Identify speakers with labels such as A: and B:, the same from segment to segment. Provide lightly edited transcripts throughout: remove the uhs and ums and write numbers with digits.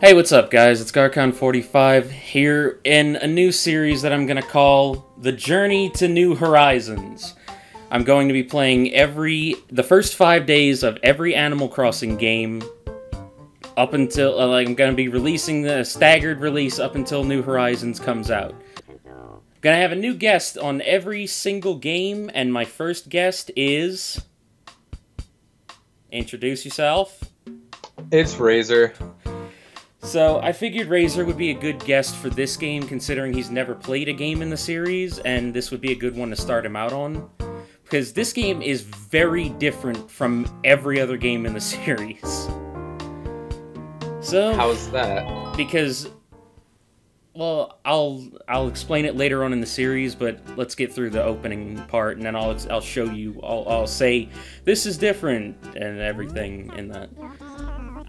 A: Hey, what's up, guys? It's Garcon45 here in a new series that I'm gonna call The Journey to New Horizons. I'm going to be playing the first 5 days of every Animal Crossing game up until, I'm gonna be releasing the staggered release up until New Horizons comes out. I'm gonna have a new guest on every single game, and my first guest is... Introduce yourself.
B: It's Raz0r.
A: So, I figured Raz0r would be a good guest for this game, considering he's never played a game in the series, and this would be a good one to start him out on. Because this game is very different from every other game in the series. So...
B: How's that?
A: Because... Well, I'll explain it later on in the series, but let's get through the opening part, and then I'll show you, I'll say, this is different, and everything in that.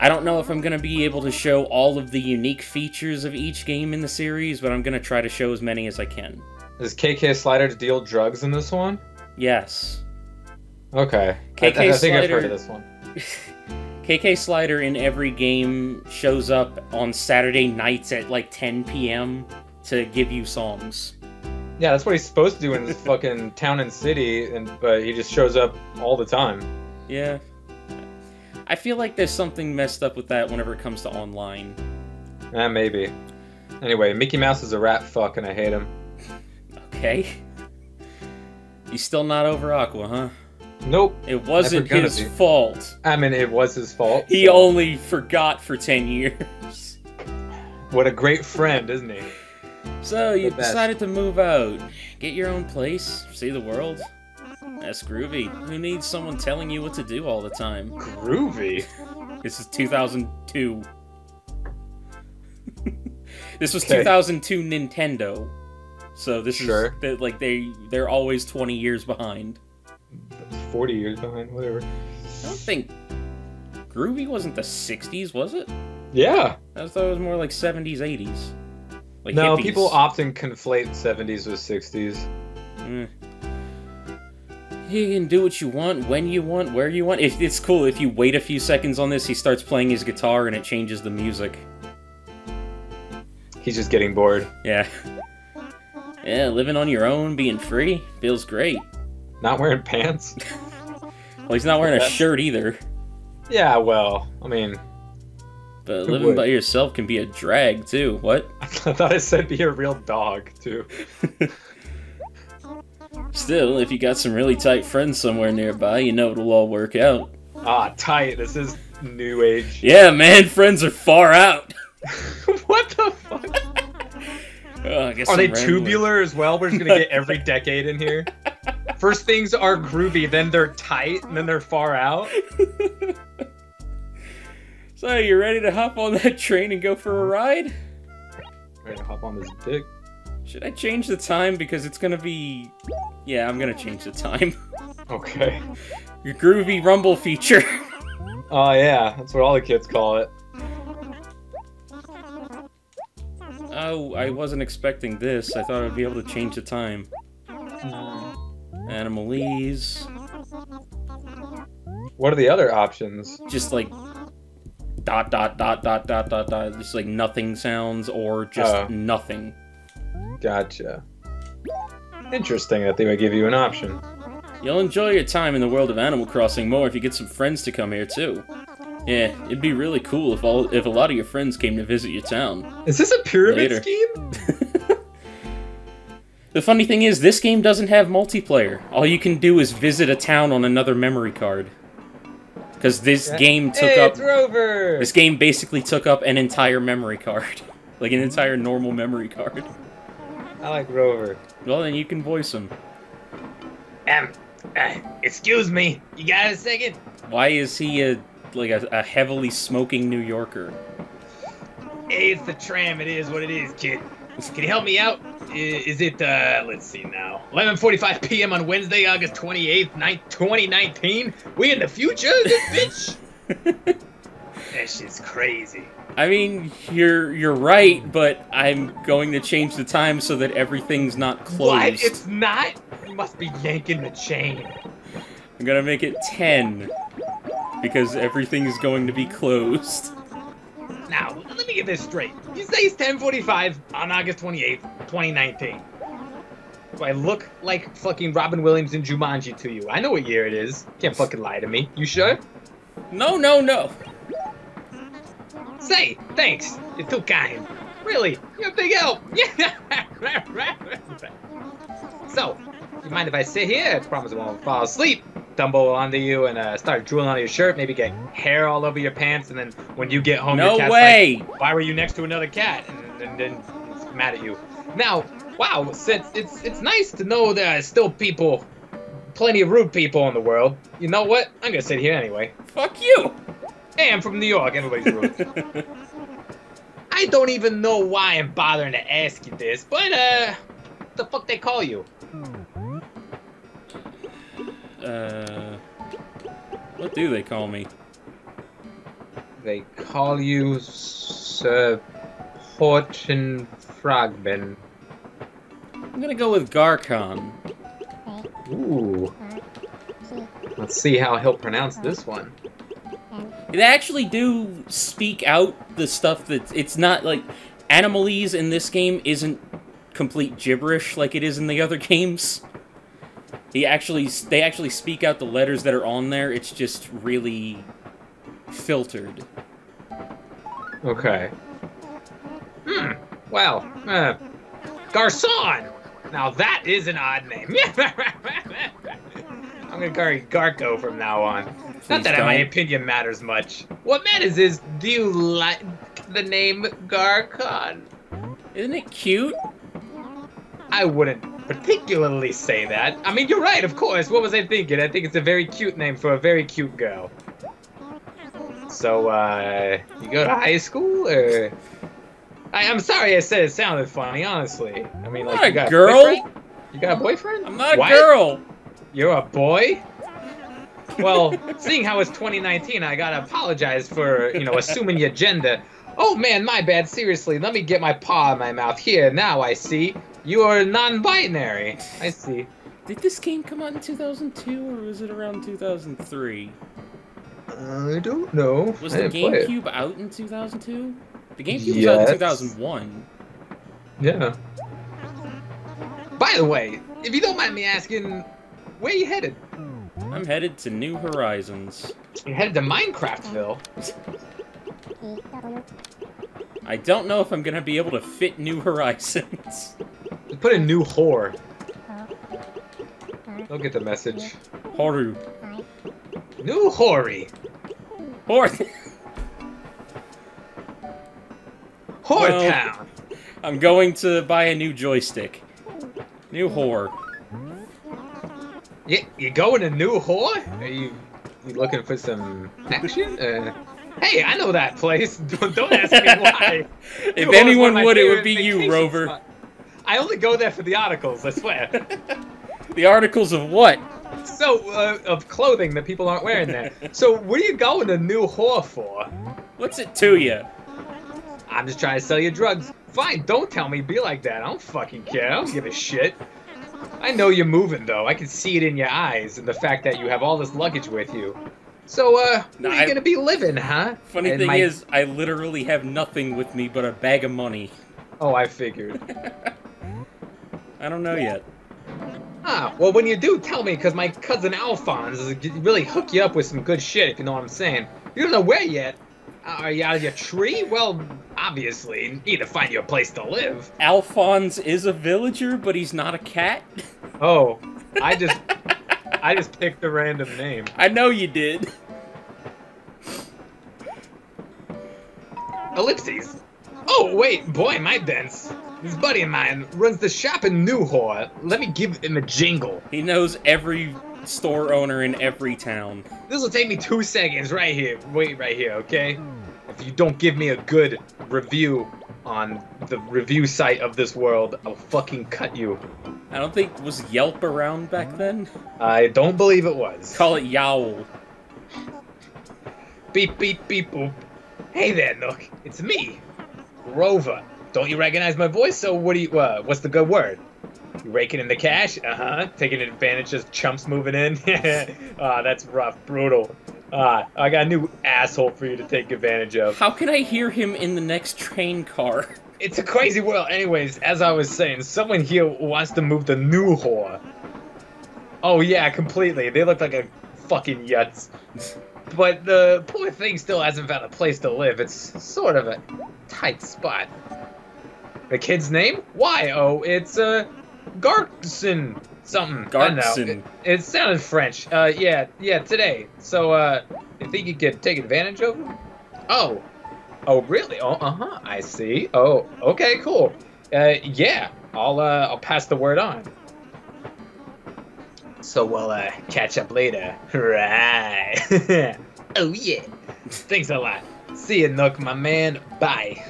A: I don't know if I'm going to be able to show all of the unique features of each game in the series, but I'm going to try to show as many as I can.
B: Does KK Slider deal drugs in this one?
A: Yes.
B: Okay. I think I've heard of this one.
A: KK Slider in every game shows up on Saturday nights at like 10 p.m. to give you songs.
B: Yeah, that's what he's supposed to do in this fucking town and city, but he just shows up all the time.
A: Yeah. I feel like there's something messed up with that whenever it comes to online.
B: Maybe. Anyway, Mickey Mouse is a rat fuck and I hate him.
A: Okay. He's still not over Aqua, huh?
B: Nope.
A: It wasn't his fault.
B: I mean, it was his fault.
A: He only forgot for 10 years.
B: What a great friend, isn't he?
A: So, you decided to move out. Get your own place. See the world. That's groovy. Who needs someone telling you what to do all the time?
B: Groovy?
A: This is 2002. This was 2002 Nintendo. So this is like they're always 20 years behind.
B: 40 years behind, whatever.
A: I don't think groovy wasn't the 60s, was it?
B: Yeah.
A: I thought it was more like 70s, 80s. Like
B: no,
A: hippies.
B: people often conflate 70s with 60s.
A: You can do what you want, when you want, where you want. It's cool, if you wait a few seconds on this, he starts playing his guitar and it changes the music.
B: He's just getting bored.
A: Yeah. Yeah, living on your own, being free, feels great.
B: Not wearing pants?
A: Well, he's not wearing a shirt either.
B: Yeah, well, I mean...
A: But living by yourself can be a drag, too. What?
B: I thought it said be a real dog, too.
A: Still, if you got some really tight friends somewhere nearby, you know it'll all work out.
B: Ah, tight. This is new age.
A: Yeah, man, friends are far out.
B: What the fuck?
A: I guess
B: are they tubular as well? We're just gonna get every decade in here. First things are groovy, then they're tight, and then they're far out.
A: So, you ready to hop on that train and go for a ride?
B: Ready to hop on this dick?
A: Should I change the time? Because it's gonna be... Yeah, I'm gonna change the time.
B: Okay.
A: Your groovy rumble feature.
B: Oh yeah, that's what all the kids call it.
A: Oh, I wasn't expecting this. I thought I'd be able to change the time. Animalese.
B: What are the other options?
A: Just like... dot, dot, dot, dot, dot, dot, dot. Just like nothing sounds, or just nothing.
B: Gotcha. Interesting that they would give you an option.
A: You'll enjoy your time in the world of Animal Crossing more if you get some friends to come here too. Yeah, it'd be really cool if a lot of your friends came to visit your town.
B: Is this a pyramid scheme?
A: The funny thing is, this game doesn't have multiplayer. All you can do is visit a town on another memory card. Because this game took up...
B: It's Raz0r!
A: This game basically took up an entire memory card. Like an entire normal memory card.
B: I like Raz0r.
A: Well, then you can voice him.
B: Excuse me, you got a second?
A: Why is he a heavily smoking New Yorker?
B: Hey, it's the tram. It is what it is, kid. Can you help me out? Is it, let's see now. 11:45 p.m. on Wednesday, August 28th, 2019? We in the future, this bitch? That shit's crazy.
A: I mean, you're right, but I'm going to change the time so that everything's not closed.
B: What? It's not? You must be yanking the chain.
A: I'm gonna make it 10. Because everything is going to be closed.
B: Now, let me get this straight. You say it's 10:45 on August 28th, 2019. Do I look like fucking Robin Williams in Jumanji to you? I know what year it is. Can't fucking lie to me. You sure?
A: No, no, no.
B: Say, thanks. You're too kind. Really, you're a big help. So, you mind if I sit here? I promise I won't fall asleep. Tumble onto you and start drooling on your shirt. Maybe get hair all over your pants, and then when you get home, your cat's like, why were you next to another cat? And then it's mad at you. Now, wow, since it's nice to know there are still people, plenty of rude people in the world. You know what? I'm gonna sit here anyway.
A: Fuck you.
B: Hey, I'm from New York. Everybody's rude. I don't even know why I'm bothering to ask you this, but what the fuck they call you?
A: What do they call me?
B: They call you Sir Porchin Frogman.
A: I'm gonna go with Garcon.
B: Ooh. Let's see how he'll pronounce this one.
A: They actually do speak out the stuff that it's not like Animalese in this game isn't complete gibberish like it is in the other games. They actually speak out the letters that are on there. It's just really filtered.
B: Okay. Well, Garcon. Now that is an odd name. I'm gonna call you Garco from now on. Not that my opinion matters much. What matters is, do you like the name Garcon?
A: Isn't it cute?
B: I wouldn't particularly say that. I mean, you're right, of course. What was I thinking? I think it's a very cute name for a very cute girl. So, you go to high school, or... I'm sorry I said it sounded funny, honestly. I mean, like, you got a girl? Boyfriend? You got a boyfriend?
A: I'm not a girl!
B: You're a boy? Well, seeing how it's 2019, I gotta apologize for, you know, assuming your gender. Oh man, my bad, seriously, let me get my paw in my mouth. Here, now I see. You are non-binary. I see.
A: Did this game come out in 2002, or was it around 2003?
B: I don't know.
A: Was the GameCube out in 2002? The GameCube was out in 2001.
B: Yeah. By the way, if you don't mind me asking, where are you headed?
A: I'm headed to New Horizons.
B: You're headed to Minecraftville?
A: I don't know if I'm gonna be able to fit New Horizons.
B: Put a new whore. Don't get the message.
A: Horu.
B: New Hori.
A: Whore.
B: Whoretown.
A: I'm going to buy a new joystick. New whore.
B: You going to New Whore? Are you looking for some action? Hey, I know that place. Don't ask me why.
A: If anyone would, it would be you, Rover.
B: Spot. I only go there for the articles, I swear.
A: The articles of what?
B: So, of clothing that people aren't wearing there. So, what are you going to New Whore for?
A: What's it to you?
B: I'm just trying to sell you drugs. Fine, don't tell me be like that. I don't fucking care. I don't give a shit. I know you're moving, though. I can see it in your eyes and the fact that you have all this luggage with you. So, where are you gonna be living, huh?
A: Funny thing is, I literally have nothing with me but a bag of money.
B: Oh, I figured.
A: I don't know yet.
B: Ah, well, when you do, tell me, because my cousin Alphonse is really hook you up with some good shit, if you know what I'm saying. You don't know where yet. Are you out of your tree? Well, obviously, you need to find you a place to live.
A: Alphonse is a villager, but he's not a cat?
B: Oh, I just picked a random name.
A: I know you did.
B: Ellipses. Oh, wait, boy, my dents. This buddy of mine runs the shop in New Whore. Let me give him a jingle.
A: He knows every store owner in every town.
B: This will take me 2 seconds right here. Wait right here, okay? If you don't give me a good review on the review site of this world, I'll fucking cut you.
A: I don't think, was Yelp around back then?
B: I don't believe it was.
A: Call it Yowl.
B: Beep, beep, beep, boop. Hey there, Nook. It's me, Rover. Don't you recognize my voice? So what do you, what's the good word? Raking in the cash? Taking advantage of chumps moving in? That's rough. Brutal. I got a new asshole for you to take advantage of.
A: How can I hear him in the next train car?
B: It's a crazy world. Anyways, as I was saying, someone here wants to move the new whore. Oh yeah, completely. They look like a fucking yutz. But the poor thing still hasn't found a place to live. It's sort of a tight spot. The kid's name? Why? Oh, it's, Garkson something.
A: Garkson.
B: It sounded French. Yeah, today. So, you think you could take advantage of him? Oh, really? Oh, I see. Oh, okay, cool. Yeah, I'll pass the word on. So we'll, catch up later. Right. Oh, yeah. Thanks a lot. See ya, Nook, my man. Bye.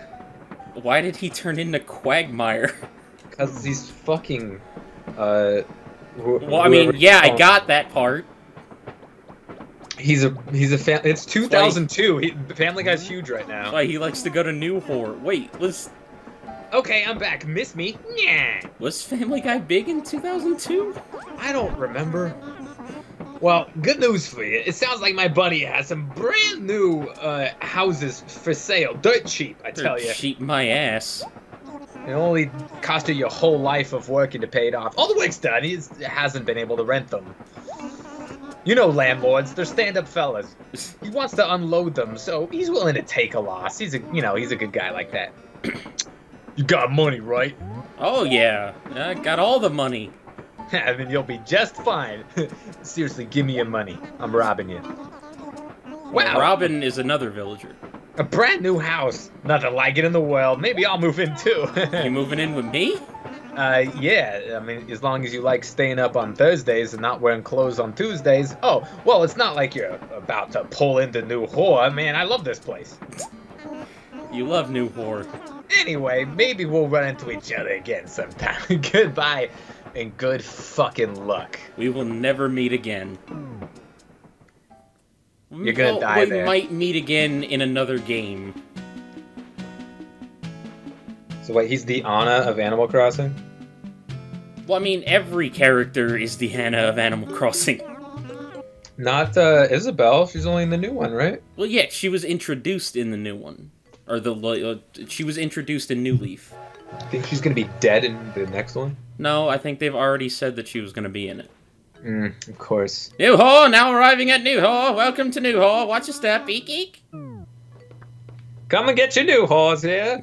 A: Why did he turn into Quagmire?
B: Because he's fucking,
A: well, I mean, yeah, I got that part.
B: He's a it's 2002. Family Guy's huge right now.
A: Why he likes to go to New Whore. Wait,
B: Okay, I'm back. Miss me? Yeah.
A: Was Family Guy big in 2002?
B: I don't remember. Well, good news for you. It sounds like my buddy has some brand new houses for sale. Dirt cheap, I tell you.
A: Cheap my ass.
B: It only cost you your whole life of working to pay it off. All the work's done. He hasn't been able to rent them. You know landlords, they're stand-up fellas. He wants to unload them, so he's willing to take a loss. He's a good guy like that. You got money, right?
A: Oh yeah, I got all the money.
B: I mean, you'll be just fine. Seriously, give me your money. I'm robbing you.
A: Wow. Robin is another villager.
B: A brand new house. Nothing like it in the world. Maybe I'll move in too.
A: You moving in with me?
B: Yeah. I mean, as long as you like staying up on Thursdays and not wearing clothes on Tuesdays. Oh, well, it's not like you're about to pull into New Whore. Man, I love this place.
A: You love New Whore.
B: Anyway, maybe we'll run into each other again sometime. Goodbye, and good fucking luck.
A: We will never meet again.
B: You're gonna die there.
A: We might meet again in another game.
B: So wait, he's the Anna of Animal Crossing?
A: Well, I mean, every character is the Anna of Animal Crossing.
B: Not, Isabelle. She's only in the new one, right?
A: Well, yeah, she was introduced in the new one. Or she was introduced in New Leaf.
B: Think she's gonna be dead in the next one?
A: No, I think they've already said that she was gonna be in it.
B: Of course.
A: New Whore, now arriving at New Whore. Welcome to New Whore. Watch your step, eek eek.
B: Come and get your new whores here.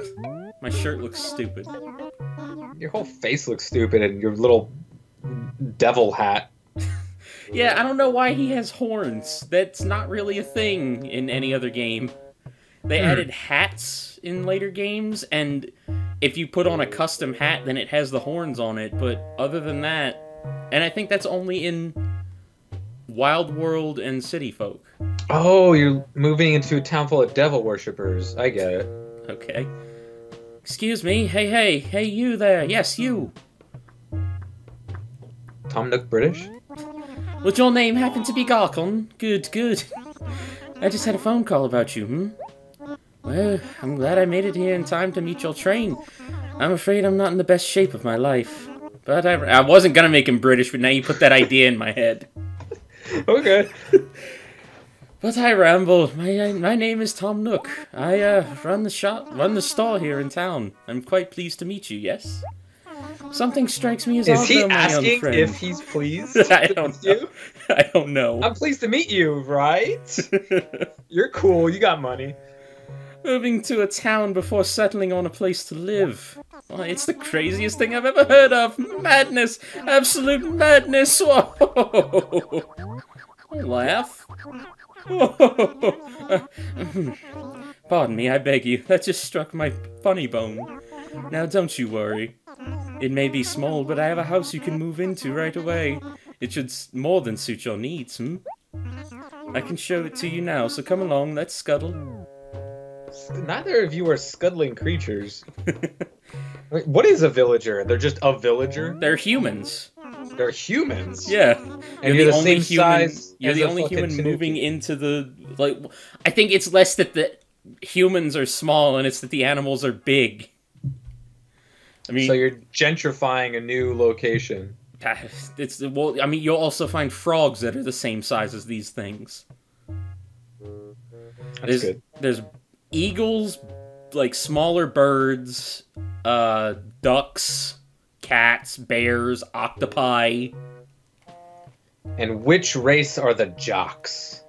A: My shirt looks stupid.
B: Your whole face looks stupid, and your little devil hat.
A: Yeah, I don't know why he has horns. That's not really a thing in any other game. They added hats in later games, and if you put on a custom hat, then it has the horns on it, but other than that... And I think that's only in Wild World and City Folk.
B: Oh, you're moving into a town full of devil worshippers. I get it.
A: Okay. Excuse me. Hey, you there. Yes, you.
B: Tom Nook British?
A: Would your name happen to be Garkon? Good. I just had a phone call about you, Well, I'm glad I made it here in time to meet your train. I'm afraid I'm not in the best shape of my life. But I wasn't gonna make him British, but now you put that idea in my head.
B: Okay.
A: But I ramble. My name is Tom Nook. I run the store here in town. I'm quite pleased to meet you. Yes. Something strikes me as odd, though, my young friend. Is he asking
B: if he's pleased?
A: I don't know. I don't know.
B: I'm pleased to meet you, right? You're cool. You got money.
A: Moving to a town before settling on a place to live. Why, it's the craziest thing I've ever heard of. Madness. Absolute madness. Whoa. Laugh. Pardon me, I beg you. That just struck my funny bone. Now, don't you worry. It may be small, but I have a house you can move into right away. It should more than suit your needs, I can show it to you now, so come along, let's scuttle.
B: Neither of you are scuttling creatures. Wait, what is a villager? They're just a villager?
A: They're humans.
B: They're humans?
A: Yeah.
B: And you're the same size.
A: You're the only human moving into the... I think it's less that the humans are small and it's that the animals are big. I mean,
B: so you're gentrifying a new location.
A: Well, I mean, you'll also find frogs that are the same size as these things.
B: That's good.
A: There's eagles, like smaller birds, ducks, cats, bears, octopi.
B: And which race are the jocks?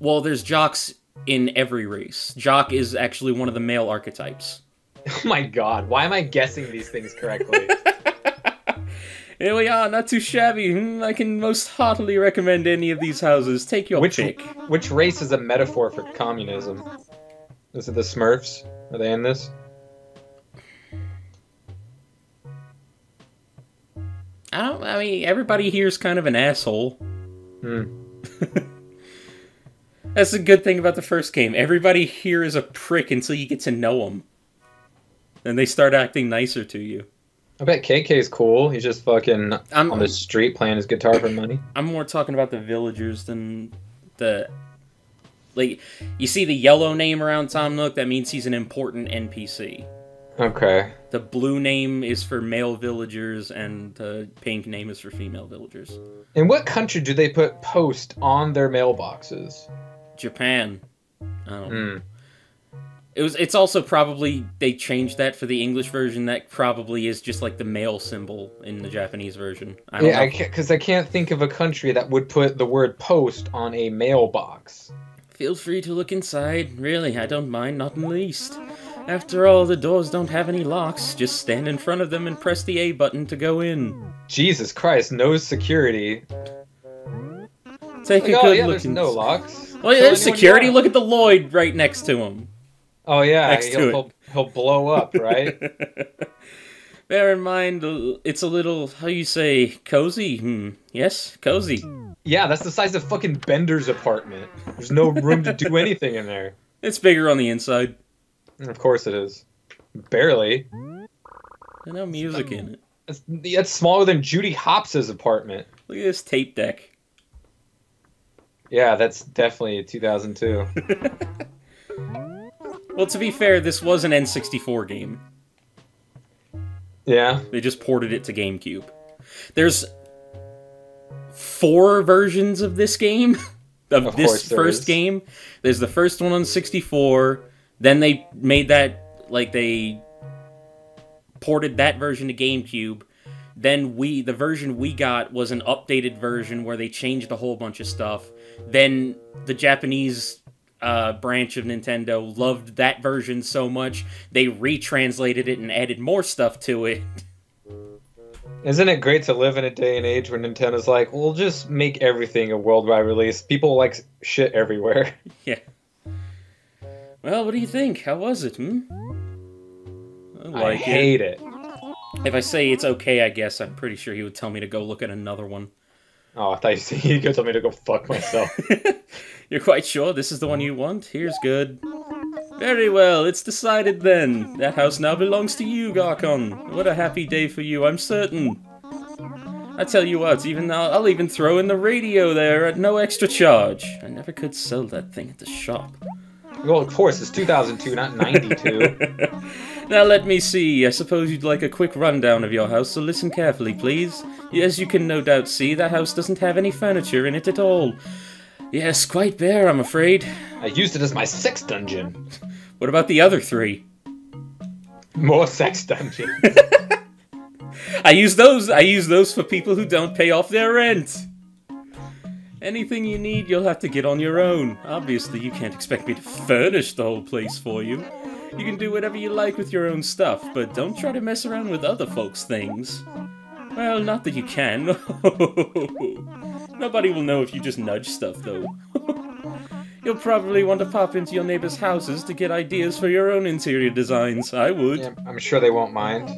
A: Well, there's jocks in every race. Jock is actually one of the male archetypes.
B: Oh my god, why am I guessing these things correctly?
A: Here we are, not too shabby. I can most heartily recommend any of these houses. Take your pick.
B: Which race is a metaphor for communism? Is it the Smurfs? Are they in this?
A: I mean, everybody here is kind of an asshole. That's the good thing about the first game. Everybody here is a prick until you get to know them. Then they start acting nicer to you.
B: I bet KK's cool. He's just fucking on the street playing his guitar for money.
A: I'm more talking about the villagers than the... Like, you see the yellow name around Tom Nook? That means he's an important NPC.
B: Okay.
A: The blue name is for male villagers, and the pink name is for female villagers.
B: In what country do they put post on their mailboxes?
A: Japan. I don't know. It's also probably, they changed that for the English version. That probably is just like the male symbol in the Japanese version.
B: Yeah, because I can't think of a country that would put the word post on a mailbox.
A: Feel free to look inside. Really, I don't mind, not in the least. After all, the doors don't have any locks. Just stand in front of them and press the A button to go in.
B: Jesus Christ, no security.
A: Take a good look.
B: There's no locks.
A: Well, there's security. Look at the Lloyd right next to him.
B: Oh yeah, he'll blow up, right?
A: Bear in mind, it's a little, how you say, cozy? Yes, cozy.
B: Yeah, that's the size of fucking Bender's apartment. There's no room to do anything in there.
A: It's bigger on the inside.
B: Of course it is. Barely.
A: There's no music in it.
B: It's smaller than Judy Hopps' apartment.
A: Look at this tape deck.
B: Yeah, that's definitely 2002.
A: Well, to be fair, this was an N64 game.
B: Yeah.
A: They just ported it to GameCube. There's 4 versions of this game. of this first game. There's the first one on 64. Then they made that, like, they ported that version to GameCube. Then the version we got was an updated version where they changed a whole bunch of stuff. Then the Japanese branch of Nintendo loved that version so much, they retranslated it and added more stuff to it.
B: Isn't it great to live in a day and age where Nintendo's like, we'll just make everything a worldwide release. People like shit everywhere.
A: Yeah. Well, what do you think? How was it,
B: I hate it.
A: If I say it's okay, I guess, I'm pretty sure he would tell me to go look at another one.
B: Oh, I thought you could tell me to go fuck myself.
A: You're quite sure this is the one you want? Here's good. Very well, it's decided then. That house now belongs to you, Garcon. What a happy day for you, I'm certain. I tell you what, I'll even throw in the radio there at no extra charge. I never could sell that thing at the shop.
B: Well, of course, it's 2002, not 92.
A: Now let me see, I suppose you'd like a quick rundown of your house, so listen carefully, please. As you can no doubt see, that house doesn't have any furniture in it at all. Yes, quite bare, I'm afraid.
B: I used it as my sex dungeon.
A: What about the other 3?
B: More sex dungeons.
A: I use those for people who don't pay off their rent. Anything you need, you'll have to get on your own. Obviously, you can't expect me to furnish the whole place for you. You can do whatever you like with your own stuff, but don't try to mess around with other folks' things. Well, not that you can. Nobody will know if you just nudge stuff, though. You'll probably want to pop into your neighbors' houses to get ideas for your own interior designs. I would.
B: Yeah, I'm sure they won't mind.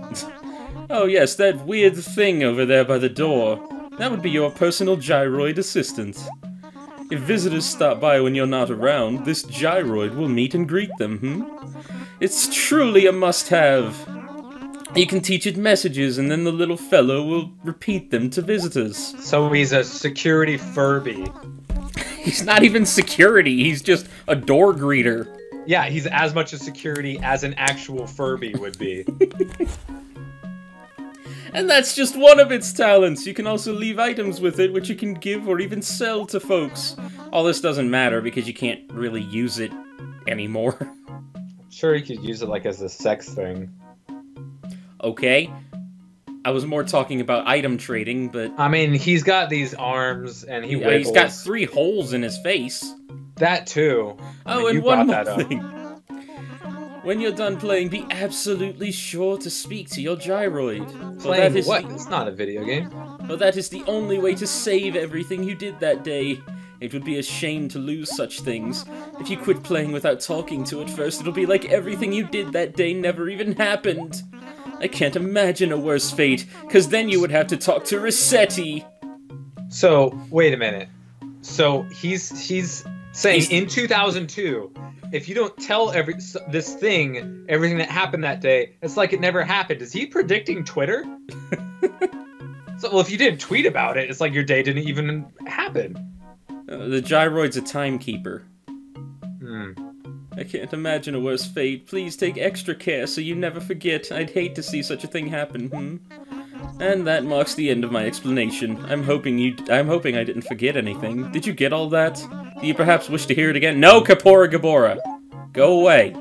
A: Oh yes, that weird thing over there by the door. That would be your personal gyroid assistant. If visitors stop by when you're not around, this gyroid will meet and greet them, It's truly a must-have. You can teach it messages, and then the little fellow will repeat them to visitors.
B: So he's a security Furby.
A: He's not even security, he's just a door greeter.
B: Yeah, he's as much a security as an actual Furby would be.
A: And that's just one of its talents. You can also leave items with it, which you can give or even sell to folks. All this doesn't matter because you can't really use it anymore.
B: I'm sure you could use it like as a sex thing.
A: Okay. I was more talking about item trading, but...
B: I mean, he's got these arms, and he wiggles.
A: He's got 3 holes in his face.
B: That too.
A: Oh, and one more thing. When you're done playing, be absolutely sure to speak to your gyroid.
B: Playing what? It's not a video game.
A: Well, that is the only way to save everything you did that day. It would be a shame to lose such things. If you quit playing without talking to it first, it'll be like everything you did that day never even happened. I can't imagine a worse fate, because then you would have to talk to Raz0r.
B: So, wait a minute. So, he's saying in 2002, if you don't tell everything that happened that day, it's like it never happened. Is he predicting Twitter? So, well, if you didn't tweet about it, it's like your day didn't even happen.
A: The gyroid's a timekeeper.
B: Hmm.
A: I can't imagine a worse fate. Please take extra care so you never forget. I'd hate to see such a thing happen, And that marks the end of my explanation. I'm hoping I didn't forget anything. Did you get all that? Do you perhaps wish to hear it again? No, Kapora Gabora! Go away!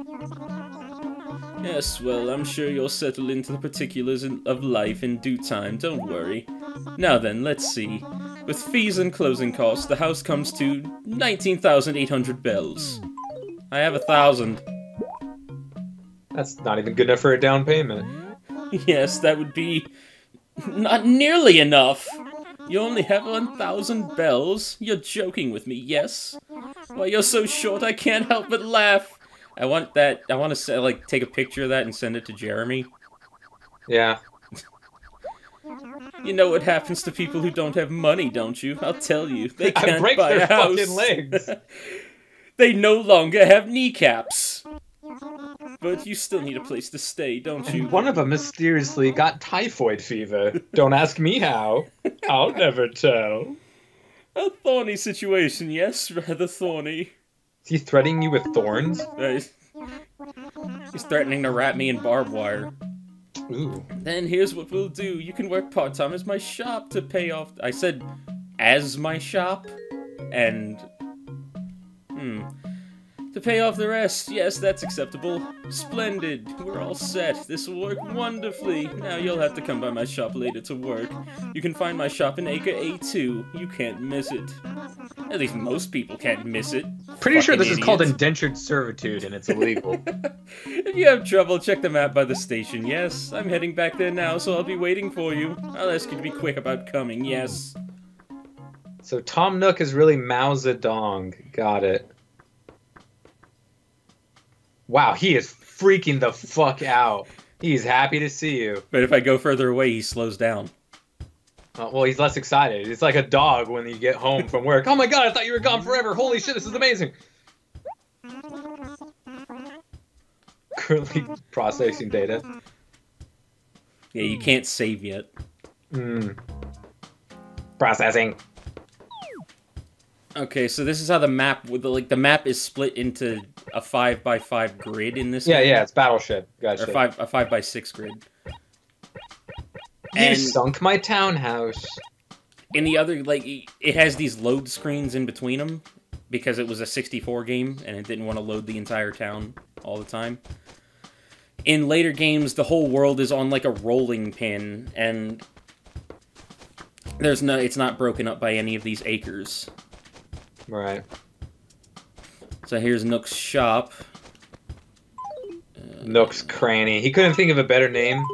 A: Yes, well, I'm sure you'll settle into the particulars of life in due time, don't worry. Now then, let's see. With fees and closing costs, the house comes to 19,800 bells. I have 1,000.
B: That's not even good enough for a down payment.
A: Yes, that would be not nearly enough. You only have 1,000 bells? You're joking with me, yes? Why, you're so short I can't help but laugh. I want to say, like, take a picture of that and send it to Jeremy.
B: Yeah.
A: You know what happens to people who don't have money, don't you? I'll tell you. They can't
B: break
A: buy
B: their
A: a house.
B: fucking legs.
A: They no longer have kneecaps. But you still need a place to stay, don't you?
B: And one of them mysteriously got typhoid fever. Don't ask me how. I'll never tell.
A: A thorny situation, yes, rather thorny.
B: Is he threatening you with thorns?
A: He's threatening to wrap me in barbed wire.
B: Ooh.
A: Then here's what we'll do. You can work part-time as my shop to pay off... I said, as my shop? And... To pay off the rest. Yes, that's acceptable. Splendid. We're all set. This will work wonderfully. Now you'll have to come by my shop later to work. You can find my shop in Acre A2. You can't miss it. At least most people can't miss it.
B: Pretty sure this
A: Fucking
B: is called
A: idiots.
B: indentured servitude and it's illegal.
A: If you have trouble, check the map by the station. Yes, I'm heading back there now, so I'll be waiting for you. I'll ask you to be quick about coming, yes.
B: So Tom Nook is really Mao Zedong. Got it. Wow, he is freaking the fuck out. He's happy to see you.
A: But if I go further away, he slows down.
B: Well, he's less excited. It's like a dog when you get home from work. Oh my god, I thought you were gone forever. Holy shit, this is amazing. Currently processing data.
A: Yeah, you can't save yet.
B: Processing.
A: Okay, so this is how the map, the map is split into a 5x5 grid in this game.
B: Yeah, it's Battleship. Gotcha.
A: Or a 5x6 grid.
B: You sunk my townhouse.
A: In the other, it has these load screens in between them, because it was a 64 game, and it didn't want to load the entire town all the time. In later games, the whole world is on, a rolling pin, and it's not broken up by any of these acres.
B: Right.
A: So here's Nook's shop.
B: Nook's cranny. He couldn't think of a better name,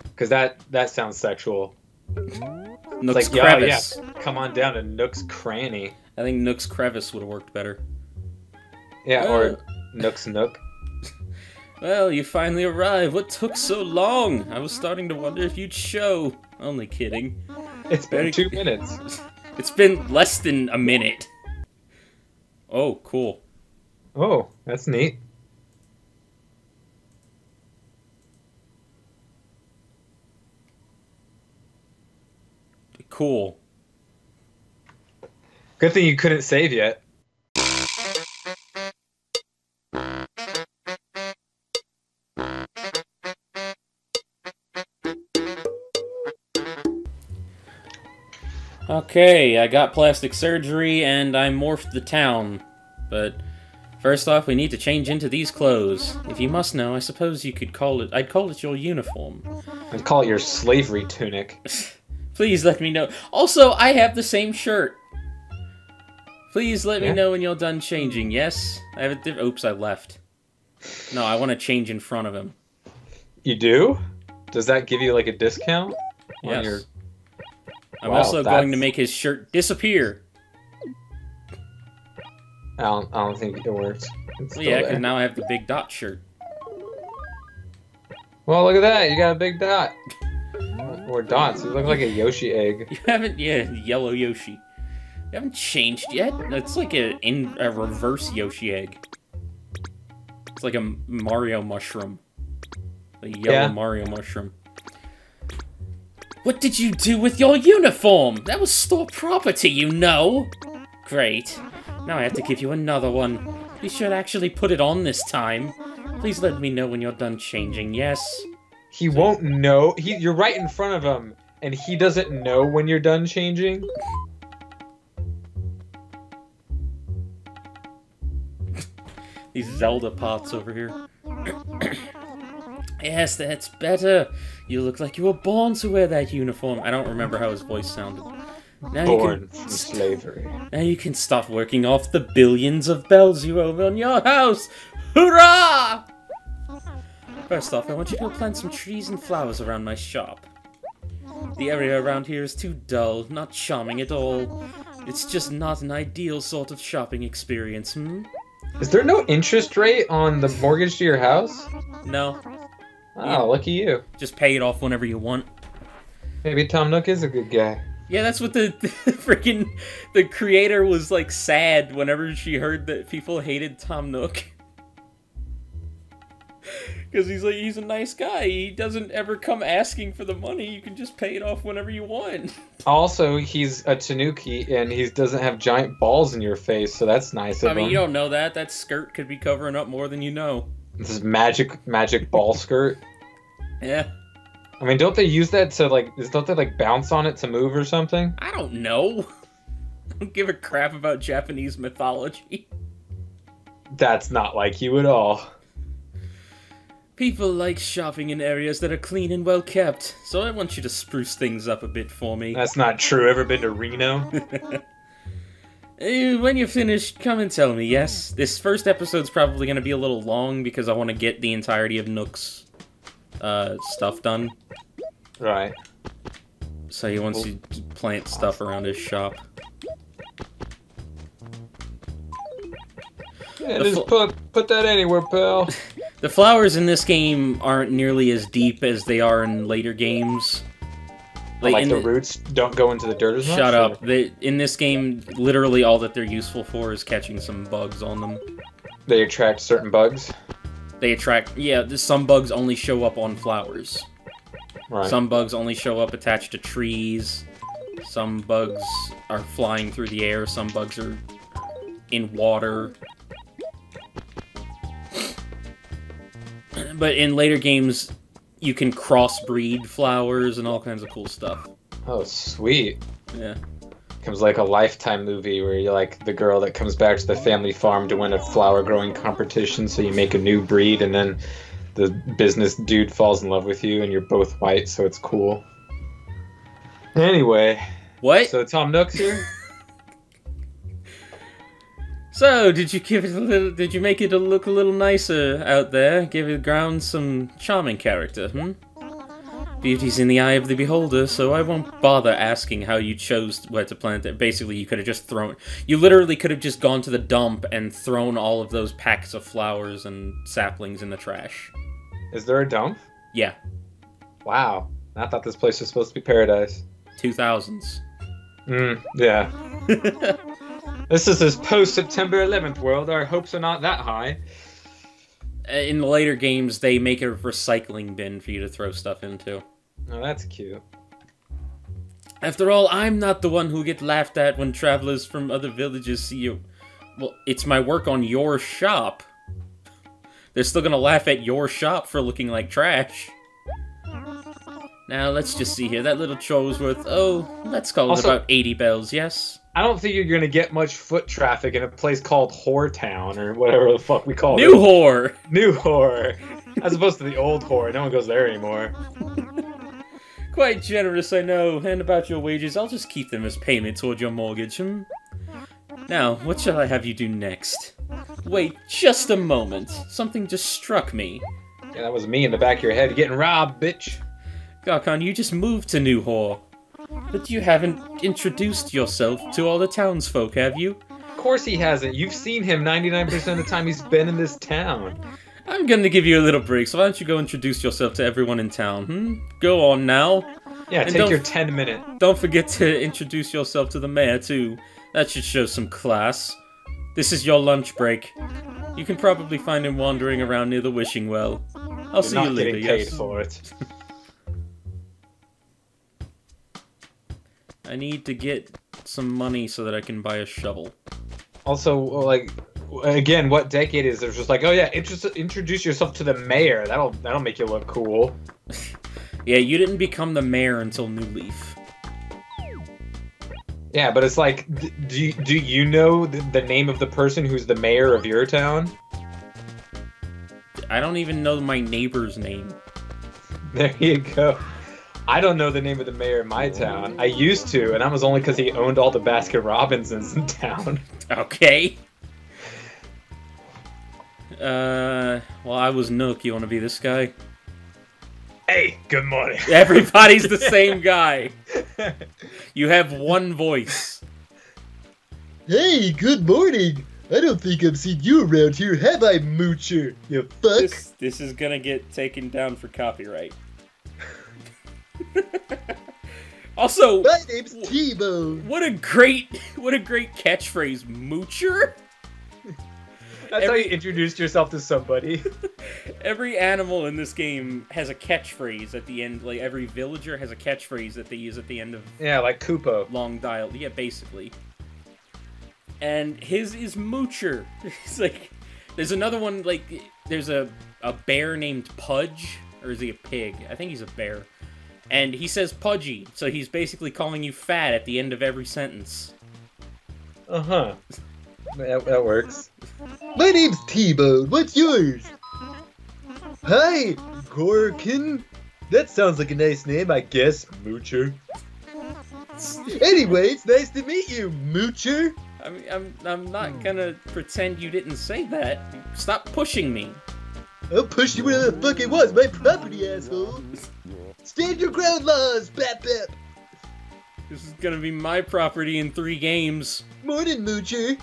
B: because that sounds sexual.
A: Nook's
B: crevice.
A: crevice.
B: Yeah, come on down to Nook's cranny.
A: I think Nook's crevice would have worked better.
B: Yeah, or Nook's Nook.
A: Well, you finally arrived. What took so long? I was starting to wonder if you'd show. Only kidding.
B: It's been 2 minutes.
A: It's been less than a minute. Oh, cool.
B: Oh, that's neat.
A: Cool.
B: Good thing you couldn't save yet.
A: Okay, I got plastic surgery and I morphed the town. But first off, we need to change into these clothes. If you must know, I suppose you could call it... I'd call it your uniform.
C: I'd call it your slavery tunic.
A: Please let me know. Also, I have the same shirt. Please let me know when you're done changing. Yes? I have a oops, I left. No, I want to change in front of him.
C: You do? Does that give you like a discount?
A: Yes.
C: On your...
A: I'm also going to make his shirt disappear.
C: I don't think it works.
A: Well, yeah, because now I have the big dot shirt.
C: Well, look at that. You got a big dot. Or dots. You look like a Yoshi egg.
A: You haven't... Yeah, yellow Yoshi. You haven't changed yet? It's like a reverse Yoshi egg. It's like a Mario mushroom. A yellow Mario mushroom. What did you do with your uniform? That was store property, you know. Great. Now I have to give you another one. You should actually put it on this time. Please let me know when you're done changing, yes?
C: He won't know. You're right in front of him, and he doesn't know when you're done changing.
A: These Zelda pots over here. Yes, that's better. You look like you were born to wear that uniform. I don't remember how his voice sounded. Now
C: Born from slavery.
A: Now you can stop working off the billions of bells you owe on your house. Hurrah! First off, I want you to go plant some trees and flowers around my shop. The area around here is too dull, not charming at all. It's just not an ideal sort of shopping experience, hmm?
C: Is there no interest rate on the mortgage to your house?
A: No.
C: Oh, lucky you.
A: Just pay it off whenever you want.
C: Maybe Tom Nook is a good guy.
A: Yeah, that's what the freaking... The creator was, like, sad whenever she heard that people hated Tom Nook. Because he's like, he's a nice guy. He doesn't ever come asking for the money. You can just pay it off whenever you want.
C: Also, he's a Tanuki, and he doesn't have giant balls in your face, so that's nice of him.
A: I mean, you don't know that. That skirt could be covering up more than you know.
C: This is magic ball skirt.
A: Yeah.
C: I mean, don't they use that to, like, don't they, like, bounce on it to move or something?
A: I don't know. I don't give a crap about Japanese mythology.
C: That's not like you at all.
A: People like shopping in areas that are clean and well kept, so I want you to spruce things up a bit for me.
C: That's not true. Ever been to Reno?
A: When you're finished, come and tell me, yes? This first episode's probably going to be a little long because I want to get the entirety of Nook's stuff done.
C: Right.
A: So he wants to plant stuff around his shop.
C: Yeah, just put that anywhere, pal.
A: The flowers in this game aren't nearly as deep as they are in later games.
C: Like the roots don't go into the dirt as much?
A: Shut up. In this game, literally all that they're useful for is catching some bugs on them.
C: They attract certain bugs?
A: They attract... Yeah, some bugs only show up on flowers.
C: Right.
A: Some bugs only show up attached to trees. Some bugs are flying through the air. Some bugs are in water. But in later games, you can crossbreed flowers and all kinds of cool stuff.
C: Oh, sweet.
A: Yeah.
C: Becomes like a Lifetime movie where you're like the girl that comes back to the family farm to win a flower growing competition, so you make a new breed, and then the business dude falls in love with you, and you're both white, so it's cool. Anyway.
A: What?
C: So Tom Nook's here?
A: So, did you give it a little? Did you make it look a little nicer out there? Give the ground some charming character, hmm? Beauty's in the eye of the beholder, so I won't bother asking how you chose where to plant it. Basically, you could have just thrown... You literally could have just gone to the dump and thrown all of those packs of flowers and saplings in the trash.
C: Is there a dump?
A: Yeah.
C: Wow. I thought this place was supposed to be paradise.
A: 2000s.
C: Yeah. This is this post-September 11th world. Our hopes are not that high.
A: In the later games, they make a recycling bin for you to throw stuff into.
C: Oh, that's cute.
A: After all, I'm not the one who get laughed at when travelers from other villages see you. Well, it's my work on your shop. They're still gonna laugh at your shop for looking like trash. Now, let's just see here. That little troll was worth, let's call it
C: Also,
A: about 80 bells, yes?
C: I don't think you're gonna get much foot traffic in a place called Whore Town, or whatever the fuck we call it.
A: New whore!
C: New Whore! As opposed to the old whore. No one goes there anymore.
A: Quite generous, I know. And about your wages, I'll just keep them as payment toward your mortgage, Now, what shall I have you do next? Wait just a moment. Something just struck me.
C: Yeah, that was me in the back of your head getting robbed, bitch.
A: Garkon, you just moved to New Whore. But you haven't introduced yourself to all the townsfolk, have you?
C: Of course he hasn't. You've seen him 99% of the time he's been in this town.
A: I'm gonna give you a little break, so why don't you go introduce yourself to everyone in town, Go on now.
C: Yeah,
A: And
C: take your 10 minutes.
A: Don't forget to introduce yourself to the mayor, too. That should show some class. This is your lunch break. You can probably find him wandering around near the wishing well. I'll see you later,
C: You're not getting paid
A: yes?
C: for it.
A: I need to get some money so that I can buy a shovel.
C: Also, like, again, what decade is it? Just like, oh yeah, introduce yourself to the mayor. That'll make you look cool.
A: Yeah, you didn't become the mayor until New Leaf.
C: Yeah, but it's like, do you know the name of the person who's the mayor of your town?
A: I don't even know my neighbor's name.
C: There you go. I don't know the name of the mayor of my town. I used to, and that was only because he owned all the Baskin-Robinsons in town.
A: Okay. Well, I was Nook. You want to be this guy?
B: Hey, good morning.
A: Everybody's the same guy. You have one voice.
D: Hey, good morning. I don't think I've seen you around here, have I, Moocher? You fuck.
A: This is gonna get taken down for copyright. Also,
D: My name's T-Bone.
A: what a great catchphrase, Moocher.
C: That's how you introduced yourself to somebody.
A: Every animal in this game has a catchphrase at the end. Like every villager has a catchphrase that they use at the end of
C: Yeah, like Koopa.
A: long dial. Yeah, basically. And his is Moocher. It's like there's another one. Like there's a bear named Pudge, or is he a pig? I think he's a bear. And he says pudgy, so he's basically calling you fat at the end of every sentence.
C: Uh-huh. That works.
D: My name's T-Bone. What's yours? Hi, Gorkin. That sounds like a nice name, I guess, Moocher. Anyway, it's nice to meet you, Moocher.
A: I mean, I'm not gonna pretend you didn't say that. Stop pushing me.
D: I'll push you where the fuck it was, my property, asshole. Stand your ground, laws, bap bap.
A: This is gonna be my property in 3 games.
D: Morning, Moocher.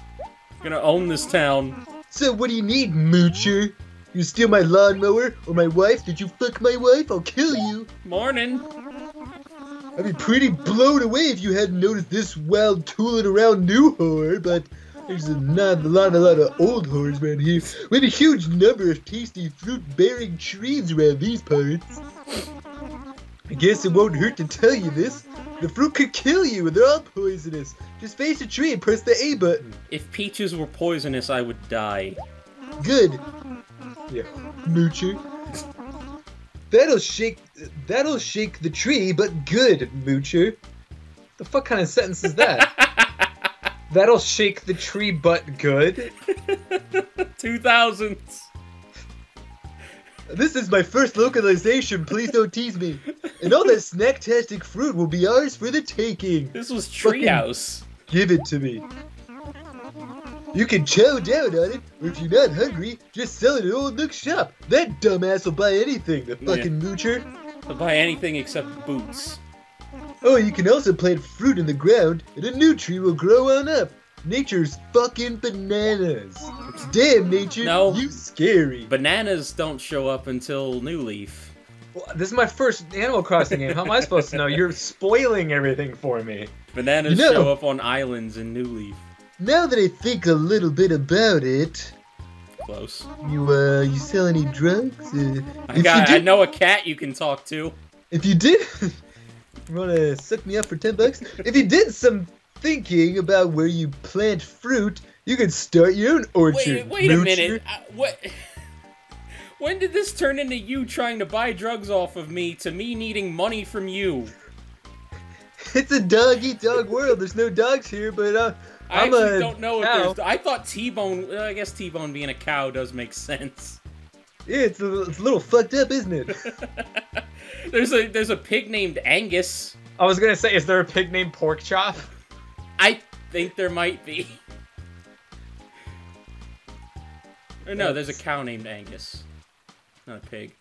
A: Gonna own this town.
D: So what do you need, Moocher? You steal my lawnmower or my wife? Did you fuck my wife? I'll kill you.
A: Morning.
D: I'd be pretty blown away if you hadn't noticed this wild tooling around New Whore, but there's not a lot of old whores around here. We have a huge number of tasty fruit-bearing trees around these parts. I guess it won't hurt to tell you this. The fruit could kill you and they're all poisonous. Just face a tree and press the A button.
A: If peaches were poisonous, I would die.
D: Good.
C: Yeah.
D: Moocher. That'll shake the tree, but good, Moocher.
C: The fuck kind of sentence is that? That'll shake the tree, but good?
A: 2000s.
D: This is my first localization, please don't tease me. And all that snacktastic fruit will be ours for the taking.
A: This was Treehouse.
D: Give it to me. You can chow down on it, or if you're not hungry, just sell it at Old Nook's shop. That dumbass will buy anything, the fucking moocher.
A: I'll buy anything except boots.
D: Oh, you can also plant fruit in the ground, and a new tree will grow on up. Nature's fucking bananas. Damn, nature,
A: No.
D: you scary.
A: Bananas don't show up until New Leaf.
C: Well, this is my first Animal Crossing game. How am I supposed to know? You're spoiling everything for me.
A: Bananas
D: You know-
A: show up on islands in New Leaf.
D: Now that I think a little bit about it,
A: Close.
D: you sell any drugs?
A: I know a cat you can talk to.
D: If you did, you wanna suck me up for $10? If you did some thinking about where you plant fruit, you could start your own orchard.
A: Wait a
D: moocher.
A: minute. What? When did this turn into you trying to buy drugs off of me to me needing money from you?
D: It's a dog-eat-dog world. There's no dogs here, but
A: I
D: I'm
A: actually
D: a
A: don't know if
D: cow.
A: there's... I thought T-Bone... I guess T-Bone being a cow does make sense.
D: Yeah, it's a little fucked up, isn't it?
A: There's a pig named Angus.
C: I was gonna say, is there a pig named Pork Chop?
A: I think there might be. Or no, there's a cow named Angus. Not a pig.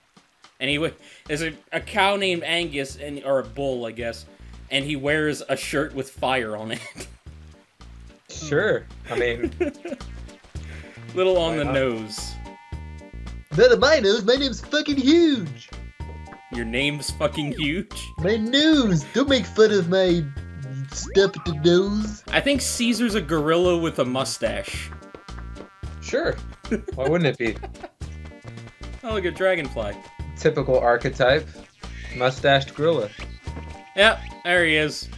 A: Anyway, there's a cow named Angus, or a bull, I guess, and he wears a shirt with fire on it.
C: Sure. I mean...
A: Little on the nose.
D: None of my nose. My name's fucking huge.
A: Your name's fucking huge?
D: My nose. Don't make fun of my stuff at the nose.
A: I think Caesar's a gorilla with a mustache.
C: Sure. Why wouldn't it be?
A: Oh, look at Dragonfly.
C: Typical archetype. Mustached gorilla.
A: Yep, there he is.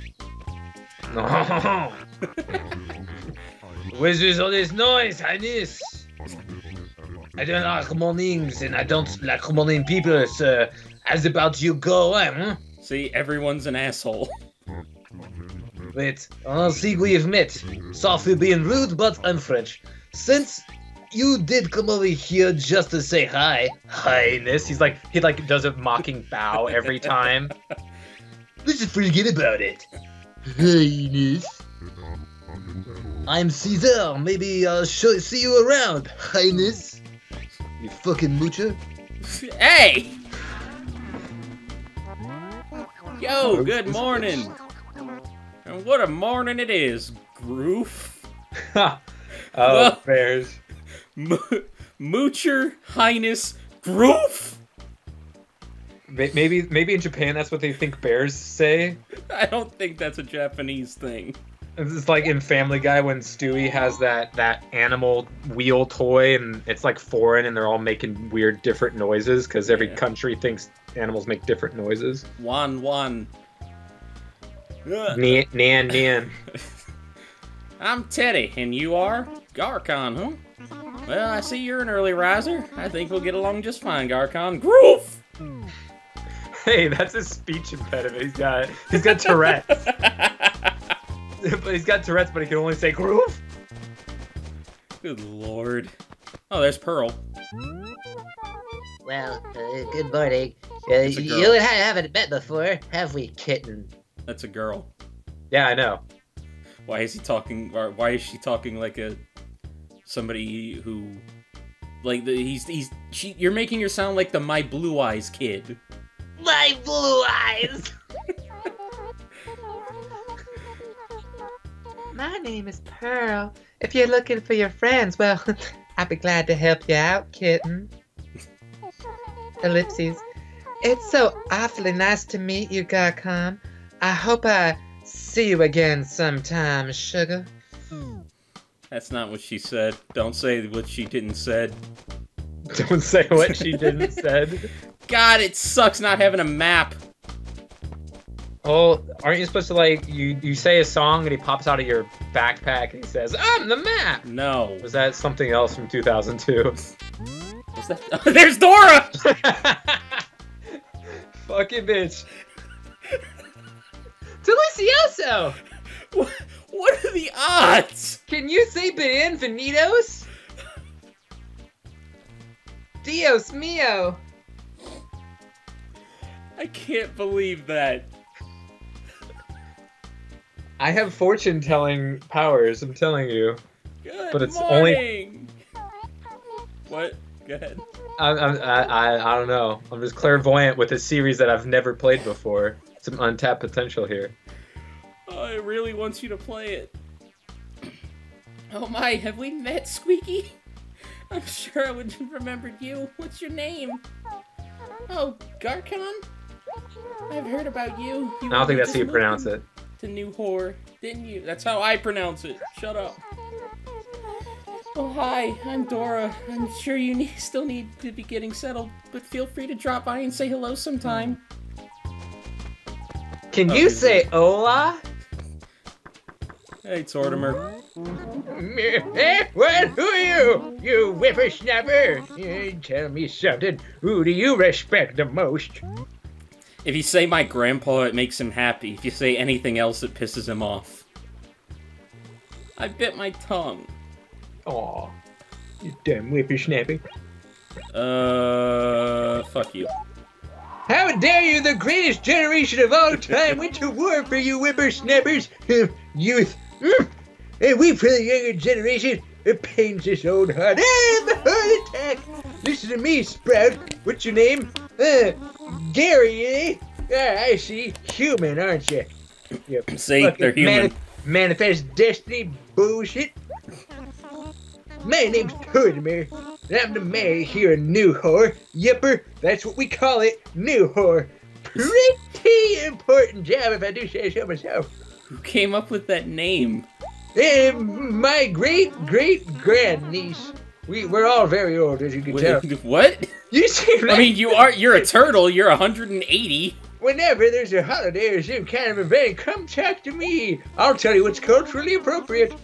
B: Where's all this noise, Highness? I don't like mornings, and I don't like morning people, so as about you go on, huh?
A: See, everyone's an asshole.
B: Wait, I think we've met. Sorry for being rude, but I'm French. Since you did come over here just to say hi, Highness,
C: He does a mocking bow every time.
B: let's just forget about it.
D: Highness.
B: I'm Raz0r. Maybe I'll see you around, Highness.
D: You fucking moocher.
A: Hey! Yo, good morning. And what a morning it is, Groof. Well,
C: bears.
A: Moocher, Highness, Groof?
C: Maybe in Japan that's what they think bears say.
A: I don't think that's a Japanese thing.
C: It's like in Family Guy when Stewie has that animal wheel toy and it's like foreign and they're all making weird different noises because every country thinks animals make different noises.
A: Wan.
C: Nan.
A: I'm Teddy, and you are? Garcon, huh? Well, I see you're an early riser. I think we'll get along just fine, Garcon. Groof!
C: Hey, that's his speech impediment. He's got Tourette's. But he's got Tourette's, but he can only say groove.
A: Good lord. Oh, there's Pearl.
E: Well, good morning.
A: It's a girl.
E: You and I haven't met before, have we, kitten?
A: That's a girl.
C: Yeah, I know.
A: Why is he talking, or why is she talking like somebody who, like, you're making her sound like the My Blue Eyes kid.
E: My blue eyes! My name is Pearl. If you're looking for your friends, well, I'd be glad to help you out, kitten. Ellipses. It's so awfully nice to meet you, Garcon. I hope I see you again sometime, sugar.
A: That's not what she said. Don't say what she didn't said.
C: Don't say what she didn't said.
A: God, it sucks not having a map.
C: Oh, aren't you supposed to, like, you say a song and he pops out of your backpack and he says, "I'm the map"?
A: No.
C: Was that something else from 2002?
A: Was that... Oh, there's Dora!
C: Fucking bitch.
E: Delicioso!
A: What are the odds?
E: Can you say bienvenidos? Dios mío!
A: I can't believe that.
C: I have fortune-telling powers, I'm telling you.
A: Good
C: But it's
A: morning! What? Go ahead.
C: I don't know. I'm just clairvoyant with a series that I've never played before. Some untapped potential here.
A: Oh, it really wants you to play it. Oh my, have we met, Squeaky? I'm sure I would have remembered you. What's your name? Oh, Garcon? I've heard about you.
C: I don't think that's how you pronounce it.
A: To New Whore, didn't you? That's how I pronounce it. Shut up. Oh, hi, I'm Dora. I'm sure you still need to be getting settled, but feel free to drop by and say hello sometime.
E: Can you say hola?
A: Hey, Tortimer.
F: What? Who are you? You whippersnapper? Tell me something. Who do you respect the most?
A: If you say my grandpa, it makes him happy. If you say anything else, it pisses him off. I bit my tongue.
F: Aw. You dumb whippersnapper.
A: Fuck you.
F: How dare you, the greatest generation of all time, went to war for you whippersnappers, youth. And we for the younger generation, it pains this old heart. The heart attack. Listen to me, Sprout. What's your name? Gary, eh? I see. Human, aren't you? Yep.
A: See, they're human.
F: Manifest destiny bullshit. My name's Tortimer, and I'm the mayor here in New-Whore. Yipper, that's what we call it, New-Whore. Pretty important job if I do say so myself.
A: Who came up with that name?
F: My great-great-grandniece. We're all very old, as you can tell.
A: What?
F: You seem like...
A: I mean, you're a turtle, you're 180.
F: Whenever there's a holiday or some kind of event, come talk to me. I'll tell you what's culturally appropriate.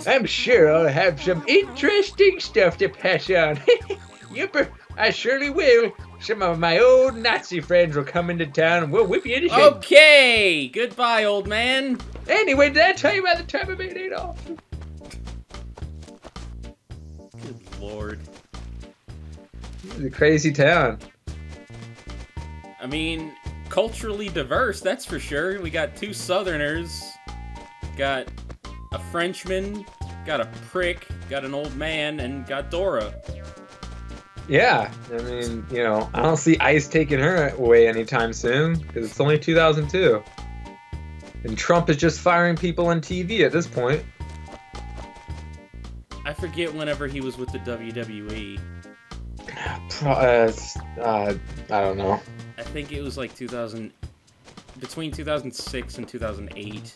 F: I'm sure I'll have some interesting stuff to pass on. Yipper, I surely will. Some of my old Nazi friends will come into town and we'll whip you into shape.
A: Okay, goodbye, old man.
F: Anyway, did I tell you about the time I made Adolf?
A: Good lord.
C: It's a crazy town.
A: I mean, culturally diverse, that's for sure. We got 2 Southerners, got a Frenchman, got a prick, got an old man, and got Dora.
C: Yeah, I mean, you know, I don't see ICE taking her away anytime soon, because it's only 2002. And Trump is just firing people on TV at this point.
A: I forget whenever he was with the WWE.
C: I don't know.
A: I think it was like between 2006 and 2008.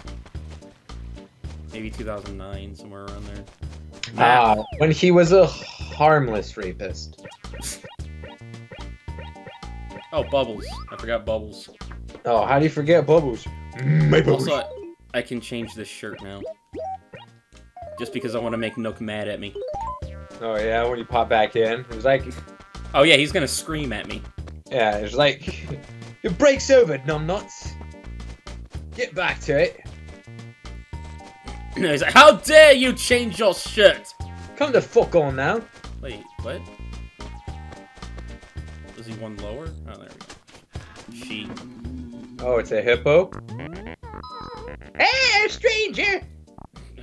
A: Maybe 2009, somewhere around there.
C: When he was a harmless rapist.
A: Oh, Bubbles. I forgot Bubbles.
C: Oh, how do you forget Bubbles? My Bubbles.
A: Also, I can change this shirt now. Just because I want to make Nook mad at me.
C: Oh yeah, when you pop back in, it was like...
A: Oh yeah, he's gonna scream at me.
C: Yeah, it was like... It breaks over, numbnuts. Get back to it.
A: He's like, how dare you change your shirt?
C: Come the fuck on now.
A: Wait, what? Was he one lower? Oh, there we go. She.
C: Oh, it's a hippo?
F: Hey, stranger!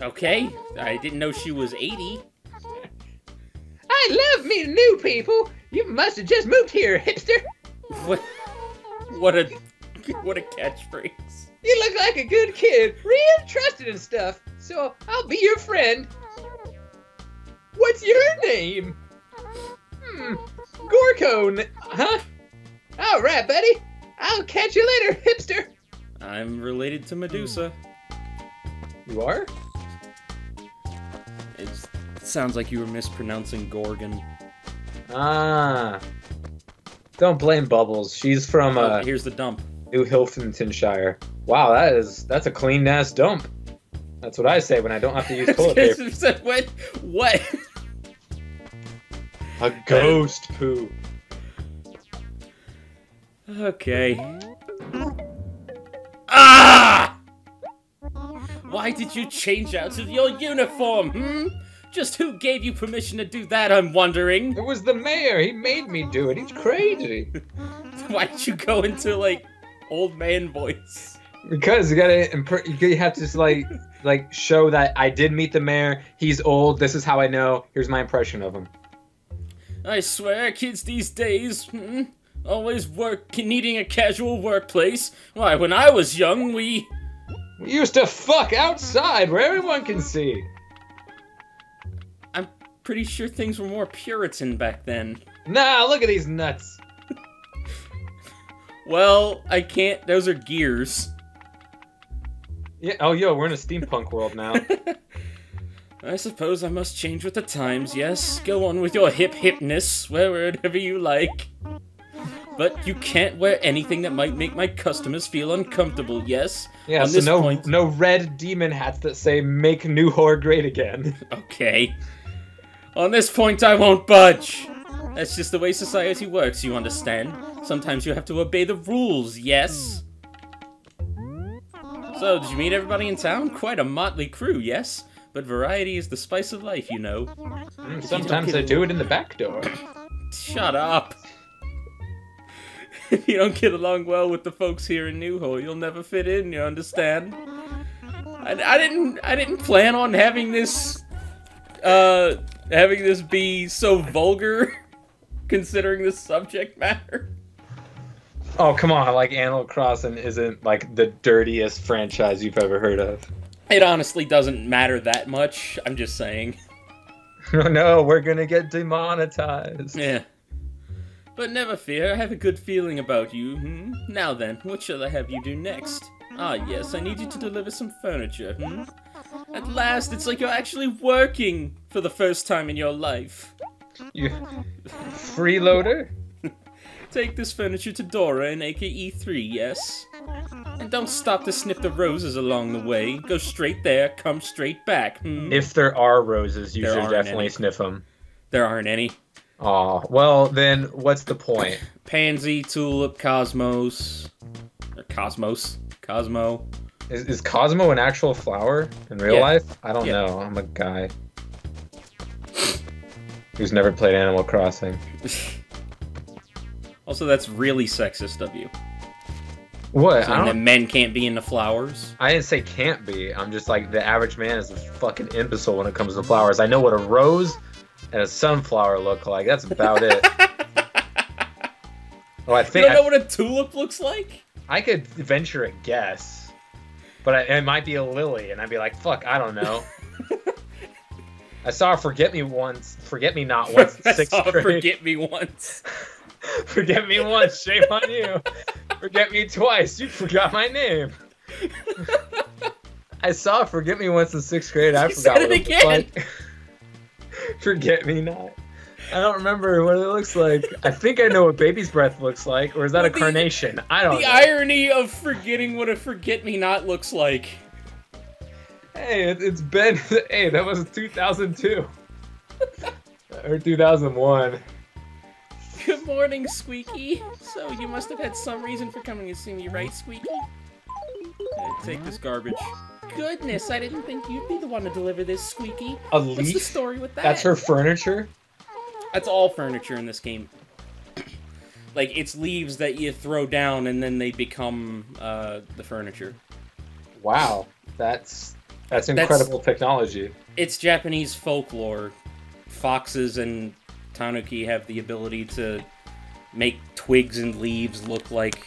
A: Okay, I didn't know she was 80.
F: I love meeting new people. You must have just moved here, hipster.
A: What a catchphrase.
F: You look like a good kid, real trusted and stuff, so I'll be your friend. What's your name? Gorko, huh? Alright, buddy. I'll catch you later, hipster.
A: I'm related to Medusa.
C: You are?
A: It sounds like you were mispronouncing Gorgon.
C: Ah. Don't blame Bubbles. She's from
A: here's the dump.
C: New Hiltonshire. Wow, that's a clean ass dump. That's what I say when I don't have to use toilet paper.
A: What?
C: A ghost poo.
A: Okay. Ah! Why did you change out of your uniform, Just who gave you permission to do that, I'm wondering?
C: It was the mayor. He made me do it. He's crazy.
A: Why'd you go into, like, old man voice?
C: Because you have to just, like show that I did meet the mayor. He's old. This is how I know. Here's my impression of him.
A: I swear, kids these days, always needing a casual workplace. Why, when I was young, we
C: used to fuck outside where everyone can see.
A: I'm pretty sure things were more Puritan back then.
C: Nah, look at these nuts.
A: Well, I can't. Those are gears.
C: Yeah. Oh, yo, we're in a steampunk world now.
A: I suppose I must change with the times, yes. Go on with your hipness, wherever you like. But you can't wear anything that might make my customers feel uncomfortable, yes?
C: Yeah,
A: On
C: so
A: this
C: no,
A: point...
C: no red demon hats that say "Make New Whore Great Again."
A: Okay. On this point, I won't budge. That's just the way society works, you understand? Sometimes you have to obey the rules, yes? So, did you meet everybody in town? Quite a motley crew, yes? But variety is the spice of life, you know.
C: Sometimes I do it in the back door.
A: Shut up. If you don't get along well with the folks here in Newhall, you'll never fit in, you understand? I didn't plan on having this be so vulgar, considering the subject matter.
C: Oh, come on, like Animal Crossing isn't like the dirtiest franchise you've ever heard of.
A: It honestly doesn't matter that much, I'm just saying.
C: No, we're gonna get demonetized.
A: Yeah. But never fear, I have a good feeling about you. Now then, what shall I have you do next? Ah yes, I need you to deliver some furniture. At last, it's like you're actually working for the first time in your life.
C: You freeloader?
A: Take this furniture to Dora in AKE 3, yes? And don't stop to snip the roses along the way. Go straight there, come straight back.
C: If there are roses, you
A: There
C: should
A: aren't
C: definitely
A: any.
C: sniff them.
A: There aren't any.
C: Aw, well then, what's the point?
A: Pansy, tulip, cosmos. Or Cosmos. Cosmo.
C: Is Cosmo an actual flower in real
A: Yeah.
C: life? I don't
A: Yeah.
C: know. I'm a guy who's never played Animal Crossing.
A: Also, that's really sexist of you.
C: What?
A: Saying that men can't be into flowers.
C: I didn't say can't be. I'm just like, the average man is a fucking imbecile when it comes to flowers. I know what a rose and a sunflower look like. That's about it. Oh, I
A: You
C: think
A: don't know what a tulip looks like?
C: I could venture a guess, but it might be a lily, and I'd be like, "Fuck, I don't know." I saw a forget me not once in
A: I
C: sixth
A: saw
C: grade.
A: Forget Me Once.
C: Forget me once, shame on you. Forget me twice, you forgot my name. I saw Forget Me Once in sixth grade. I
A: You
C: forgot
A: said
C: what
A: it
C: it looked
A: again.
C: like. Forget me not. I don't remember what it looks like. I think I know what baby's breath looks like, or is that
A: Well,
C: a carnation? I don't
A: The
C: know.
A: irony of forgetting what a forget-me-not looks like.
C: Hey, it's been. Hey, that was 2002 or 2001.
A: Good morning, Squeaky. So, you must have had some reason for coming to see me, right, Squeaky? Take this garbage. Goodness, I didn't think you'd be the one to deliver this, Squeaky.
C: A
A: What's the
C: leaf?
A: story with that?
C: That's her furniture?
A: That's all furniture in this game. Like, it's leaves that you throw down and then they become, the furniture.
C: Wow. That's incredible technology.
A: It's Japanese folklore. Foxes and tanuki have the ability to make twigs and leaves look like,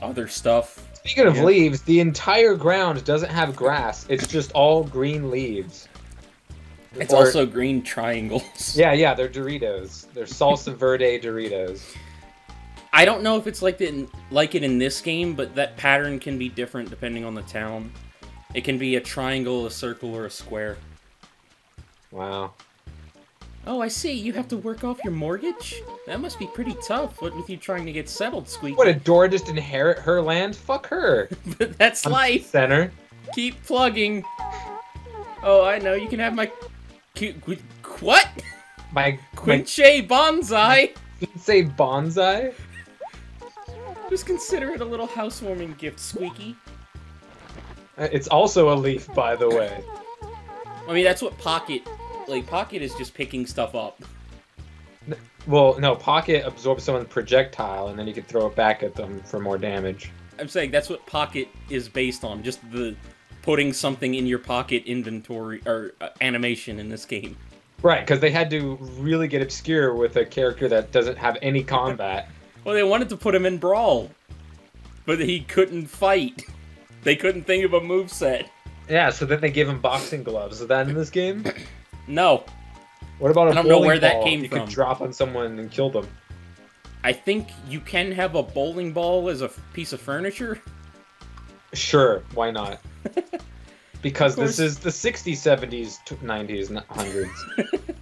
A: other stuff.
C: Speaking of
A: Yeah.
C: leaves, the entire ground doesn't have grass. It's just all green leaves.
A: It's also green triangles.
C: Yeah, they're Doritos. They're salsa verde Doritos.
A: I don't know if it's like it in this game, but that pattern can be different depending on the town. It can be a triangle, a circle, or a square.
C: Wow.
A: Oh, I see. You have to work off your mortgage? That must be pretty tough, what with you trying to get settled, Squeaky.
C: What, did Dora just inherit her land? Fuck her.
A: But that's life.
C: Center.
A: Keep plugging. Oh, I know. You can have my... What?
C: My
A: Quinche bonsai?
C: say bonsai?
A: Just consider it a little housewarming gift, Squeaky.
C: It's also a leaf, by the way.
A: I mean, that's what Pocket... Like, Pocket is just picking stuff up.
C: Well, no, Pocket absorbs someone's projectile, and then you can throw it back at them for more damage.
A: I'm saying that's what Pocket is based on. Just the putting something in your pocket inventory, or animation in this game.
C: Right, because they had to really get obscure with a character that doesn't have any combat.
A: Well, they wanted to put him in Brawl, but he couldn't fight. They couldn't think of a moveset.
C: Yeah, so then they give him boxing gloves. Is that in this game?
A: No.
C: What about a
A: I don't know
C: bowling
A: where that
C: ball?
A: came
C: You
A: from.
C: could drop on someone and kill them.
A: I think you can have a bowling ball as a piece of furniture.
C: Sure, why not? Because
A: Of course.
C: this is the 60s, 70s, 90s, 100s.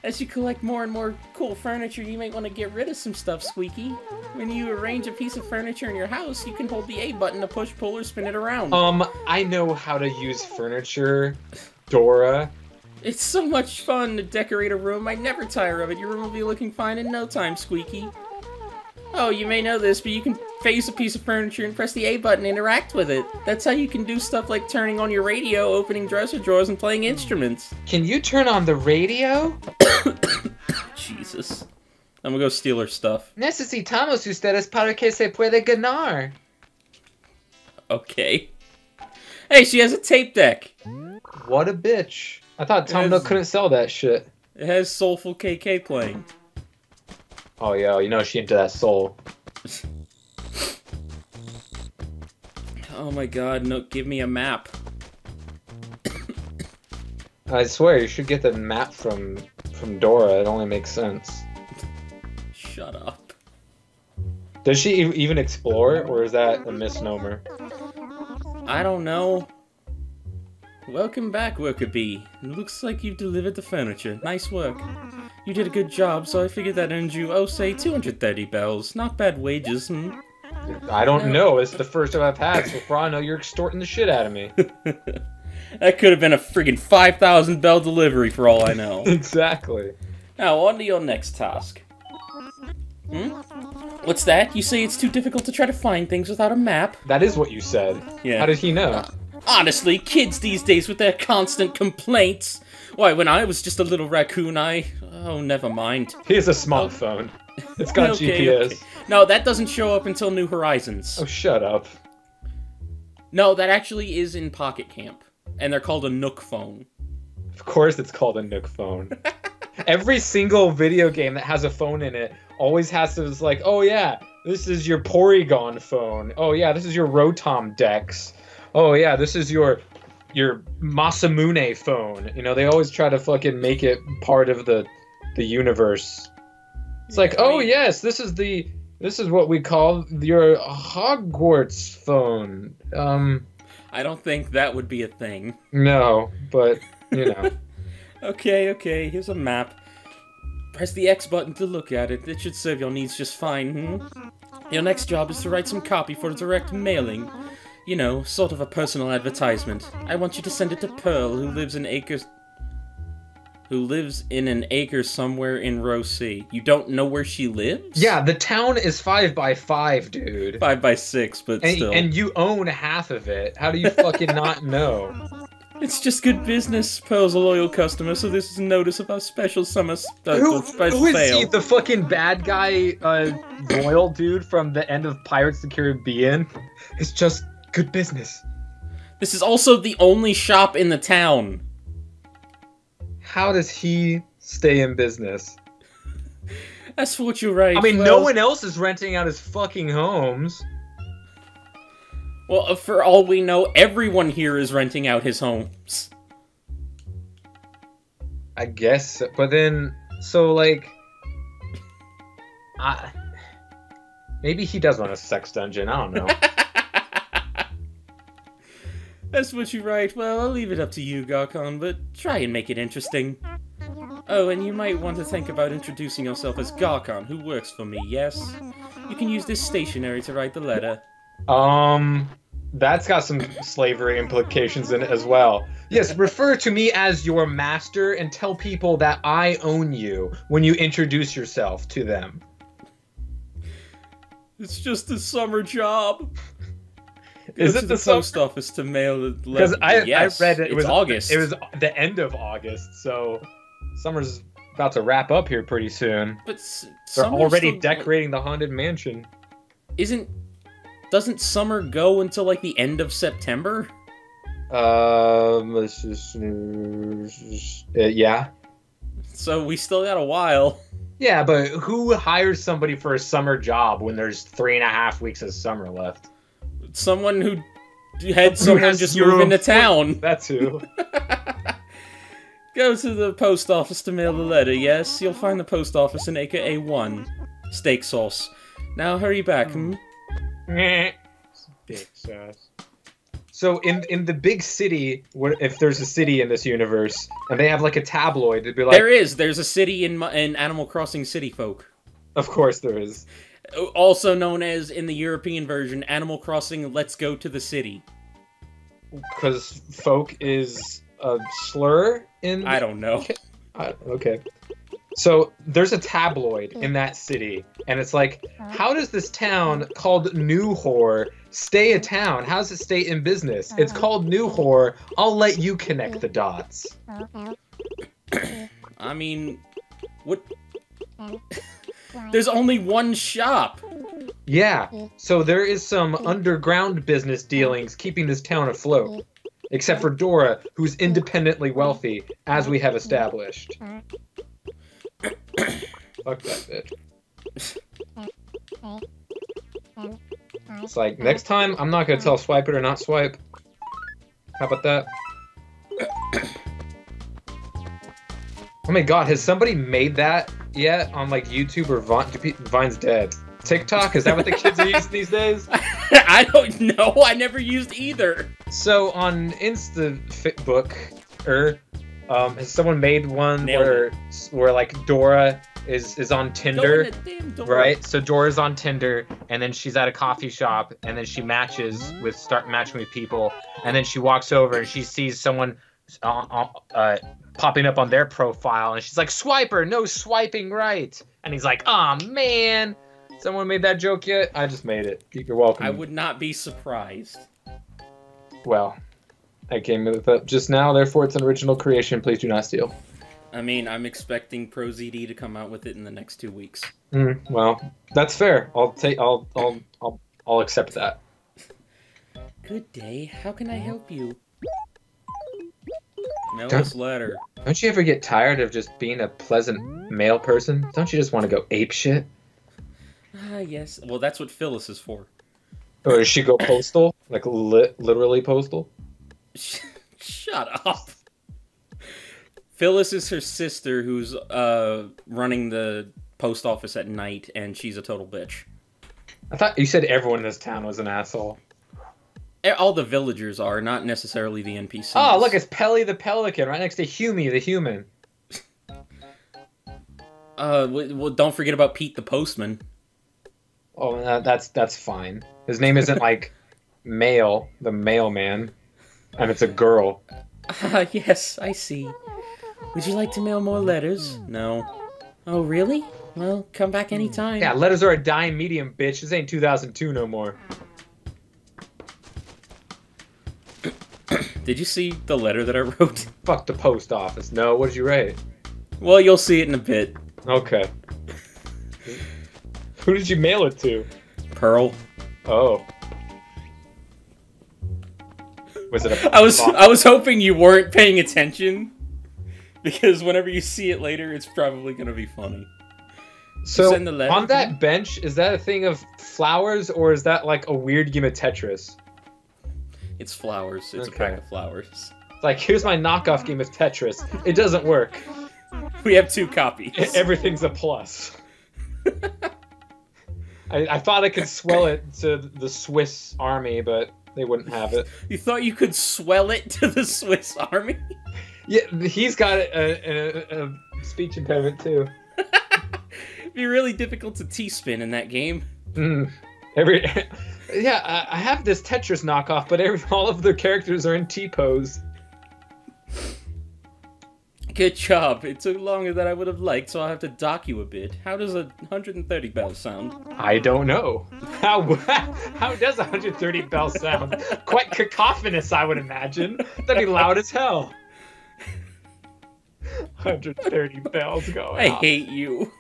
A: As you collect more and more cool furniture, you might want to get rid of some stuff, Squeaky. When you arrange a piece of furniture in your house, you can hold the A button to push, pull, or spin it around.
C: I know how to use furniture, Dora.
A: It's so much fun to decorate a room. I never tire of it. Your room will be looking fine in no time, Squeaky. Oh, you may know this, but you can face a piece of furniture and press the A button and interact with it. That's how you can do stuff like turning on your radio, opening dresser drawers, and playing instruments.
C: Can you turn on the radio?
A: Jesus. I'm gonna go steal her stuff.
E: Necesitamos ustedes para que se pueda ganar.
A: Okay. Hey, she has a tape deck.
C: What a bitch. I thought Tom Nook couldn't sell that shit.
A: It has Soulful KK playing.
C: Oh, yeah, you know she into that soul.
A: Oh my god, Nook, give me a map.
C: I swear, you should get the map from Dora. It only makes sense.
A: Shut up.
C: Does she even explore, or is that a misnomer?
A: I don't know. Welcome back, Worker Bee. Looks like you've delivered the furniture. Nice work. You did a good job, so I figured that earned you, oh, say, 230 bells. Not bad wages, hmm?
C: I don't know. It's the first time I've had, so for all I know, you're extorting the shit out of me.
A: That could have been a friggin' 5,000 bell delivery for all I know.
C: Exactly.
A: Now, on to your next task. Hmm? What's that? You say it's too difficult to try to find things without a map?
C: That is what you said.
A: Yeah.
C: How did he know?
A: Honestly, kids these days with their constant complaints. Why, when I was just a little raccoon, Oh, never mind.
C: He has a smartphone. It's got GPS.
A: Okay. No, that doesn't show up until New Horizons.
C: Oh, shut up.
A: No, that actually is in Pocket Camp. And they're called a Nook phone.
C: Of course it's called a Nook phone. Every single video game that has a phone in it always has to, like, oh yeah, this is your Porygon phone. Oh yeah, this is your Rotom Dex. Oh yeah, this is your Masamune phone. You know, they always try to fucking make it part of the universe. It's like, oh yes, this is what we call your Hogwarts phone.
A: I don't think that would be a thing.
C: No, but you know.
A: Okay, here's a map. Press the X button to look at it. It should serve your needs just fine, hmm? Your next job is to write some copy for direct mailing. You know, sort of a personal advertisement. I want you to send it to Pearl, who lives in an acre somewhere in Row C. You don't know where she lives?
C: Yeah, the town is 5x5, dude.
A: 5x6, but still.
C: And you own half of it. How do you fucking not know?
A: It's just good business. Pearl's a loyal customer, so this is a notice of our special summer
C: Who
A: special
C: is
A: sale.
C: he? The fucking bad guy, loyal dude from the end of Pirates of the Caribbean? It's just good business.
A: This is also the only shop in the town.
C: How does he stay in business?
A: That's what you're right.
C: I mean,
A: well,
C: no one else is renting out his fucking homes.
A: Well, for all we know, everyone here is renting out his homes.
C: I guess, but then, so like, maybe he does want a sex dungeon. I don't know.
A: That's what you're right. Well, I'll leave it up to you, Garkon, but try and make it interesting. Oh, and you might want to think about introducing yourself as Garkon, who works for me, yes? You can use this stationery to write the letter.
C: That's got some slavery implications in it as well. Yes, refer to me as your master and tell people that I own you when you introduce yourself to them.
A: It's just a summer job.
C: Is
A: Go
C: it
A: to
C: the
A: post office to mail the letter?
C: Because I read it.
A: It was August.
C: It was the end of August, so summer's about to wrap up here pretty soon.
A: But
C: they're already decorating the haunted mansion.
A: Doesn't summer go until like the end of September?
C: Let's just yeah.
A: So we still got a while.
C: Yeah, but who hires somebody for a summer job when there's 3.5 weeks of summer left?
A: Someone who had someone just move into town.
C: That's who.
A: Go to the post office to mail the letter, yes? You'll find the post office in Acre A1. Steak sauce. Now hurry back, hmm?
C: Steak sauce. So in the big city, if there's a city in this universe, and they have like a tabloid, it'd be like
A: There's a city in Animal Crossing City Folk.
C: Of course there is.
A: Also known as, in the European version, Animal Crossing Let's Go to the City.
C: Because folk is a slur in...
A: I don't know.
C: Okay. So there's a tabloid in that city, and it's like, how does this town called New Whore stay a town? How does it stay in business? It's called New Whore. I'll let you connect the dots.
A: I mean, what? There's only one shop.
C: Yeah, so there is some underground business dealings keeping this town afloat. Except for Dora, who's independently wealthy, as we have established. Fuck that bitch. It's like, next time, I'm not gonna tell swipe it or not swipe. How about that? Oh my god, has somebody made that yet on like YouTube or Vine's dead? TikTok? Is that what the kids are using these days?
A: I don't know. I never used either.
C: So on InstaFitbook, has someone made one where like Dora is on Tinder, right? So Dora's on Tinder, and then she's at a coffee shop, and then she start matching with people, and then she walks over and she sees someone popping up on their profile, and she's like, "Swiper, no swiping right," and he's like, "Aw, man." Someone made that joke yet? I just made it. You're welcome.
A: I would not be surprised.
C: Well, I came with it just now, therefore it's an original creation. Please do not steal.
A: I mean, I'm expecting ProZD to come out with it in the next 2 weeks.
C: Well, that's fair. I'll accept that.
A: Good day. How can I help you? Mail this letter.
C: Don't you ever get tired of just being a pleasant male person? Don't you just want to go ape shit?
A: Yes. Well, that's what Phyllis is for.
C: Or does she go postal? Like literally postal?
A: Shut up. Phyllis is her sister who's running the post office at night, and she's a total bitch.
C: I thought you said everyone in this town was an asshole.
A: All the villagers are, not necessarily the NPCs.
C: Oh, look, it's Pelly the Pelican right next to Humie the human.
A: Well, don't forget about Pete the Postman.
C: Oh, that's fine. His name isn't like Mail, the mailman, and it's a girl.
A: Yes, I see. Would you like to mail more letters? No. Oh, really? Well, come back anytime.
C: Yeah, letters are a dime medium, bitch. This ain't 2002 no more.
A: Did you see the letter that I wrote?
C: Fuck the post office. No, what did you write?
A: Well, you'll see it in a bit.
C: Okay. Who did you mail it to?
A: Pearl.
C: Oh. Was it a...
A: I was hoping you weren't paying attention, because whenever you see it later, it's probably gonna be funny.
C: So, on that bench, is that a thing of flowers, or is that like a weird game of Tetris?
A: It's flowers. It's a pack of flowers.
C: It's like, here's my knockoff game of Tetris. It doesn't work.
A: We have 2 copies.
C: Everything's a plus. I thought I could swell it to the Swiss army, but they wouldn't have it.
A: You thought you could swell it to the Swiss army?
C: Yeah, he's got a speech impediment too.
A: It'd be really difficult to T-spin in that game.
C: Yeah, I have this Tetris knockoff, but all of the characters are in T-pose.
A: Good job. It took longer than I would have liked, so I'll have to dock you a bit. How does a 130 bell sound?
C: I don't know. How does 130 bell sound? Quite cacophonous, I would imagine. That'd be loud as hell. 130 bells going
A: I
C: off.
A: hate you.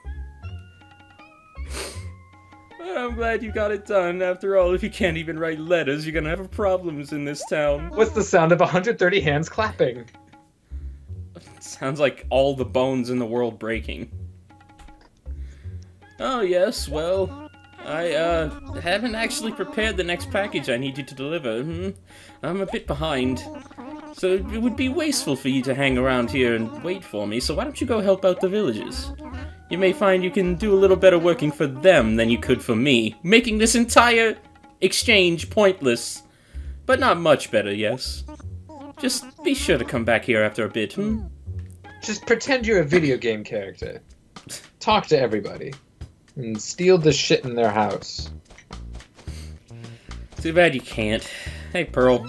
A: I'm glad you got it done. After all, if you can't even write letters, you're gonna have problems in this town.
C: What's the sound of 130 hands clapping?
A: Sounds like all the bones in the world breaking. Oh yes, well, I haven't actually prepared the next package I need you to deliver. I'm a bit behind. So it would be wasteful for you to hang around here and wait for me, so why don't you go help out the villagers? You may find you can do a little better working for them than you could for me, making this entire exchange pointless. but not much better, yes. Just be sure to come back here after a bit,
C: Just pretend you're a video game character. Talk to everybody. And steal the shit in their house.
A: Too bad you can't. Hey, Pearl.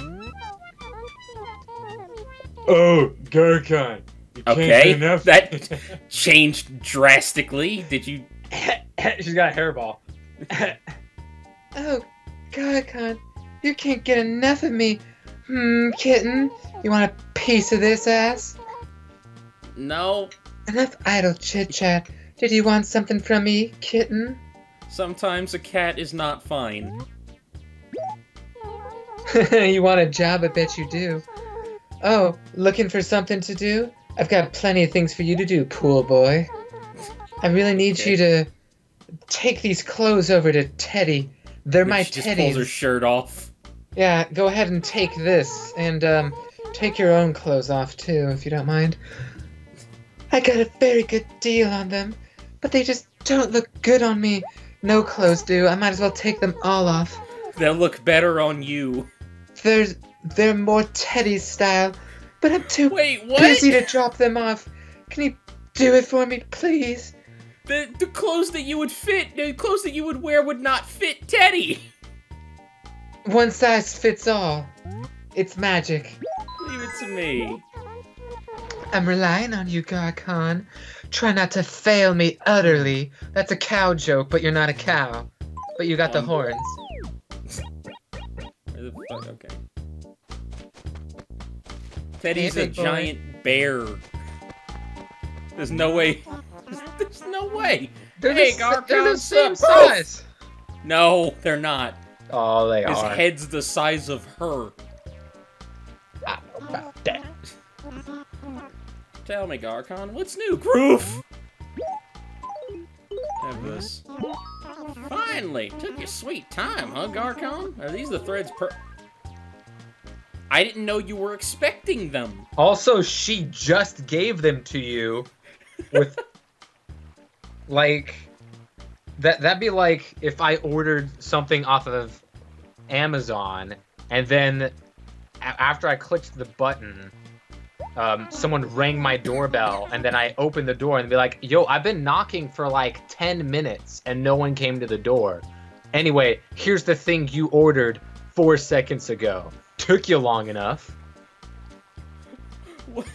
C: Oh, Garcon. You can't
A: Okay,
C: get enough.
A: that changed drastically. Did you...
C: She's got a hairball.
E: Oh, Garcon, you can't get enough of me. Kitten, you want a piece of this ass?
A: No.
E: Enough idle chit-chat. Did you want something from me, kitten?
A: Sometimes a cat is not fine.
E: You want a job? I bet you do. Oh, looking for something to do? I've got plenty of things for you to do, pool boy. I really need you to take these clothes over to Teddy. They're my
A: She just pulls her
E: teddies.
A: shirt off.
E: Yeah, go ahead and take this, and take your own clothes off too, if you don't mind. I got a very good deal on them, but they just don't look good on me. No clothes do. I might as well take them all off.
A: They'll look better on you.
E: They're more Teddy style, but I'm too
A: Wait, what?
E: busy to drop them off. Can you do it for me, please?
A: The clothes that you would fit, the clothes that you would wear would not fit Teddy.
E: One size fits all. It's magic.
A: Leave it to me.
E: I'm relying on you, Garcon. Try not to fail me utterly. That's a cow joke, but you're not a cow. But you got the horns.
A: Where the fuck? Okay. Teddy's
E: Hey,
A: a
E: big boy.
A: giant bear. There's no way. There's no way.
E: They're
A: Hey,
E: the
A: Garcon,
E: same
A: sup, bro?
E: size.
A: No, they're not.
C: Oh, they
A: His
C: are.
A: head's the size of her.
C: I don't know about that.
A: Tell me, Garcon, what's new? Groove! Have this. Finally! Took your sweet time, huh, Garcon? Are these the threads I didn't know you were expecting them.
C: Also, she just gave them to you with like that'd be like if I ordered something off of Amazon and then after I clicked the button, someone rang my doorbell and then I opened the door and be like, yo, I've been knocking for like 10 minutes and no one came to the door. Anyway, here's the thing you ordered 4 seconds ago. Took you long enough.
A: What?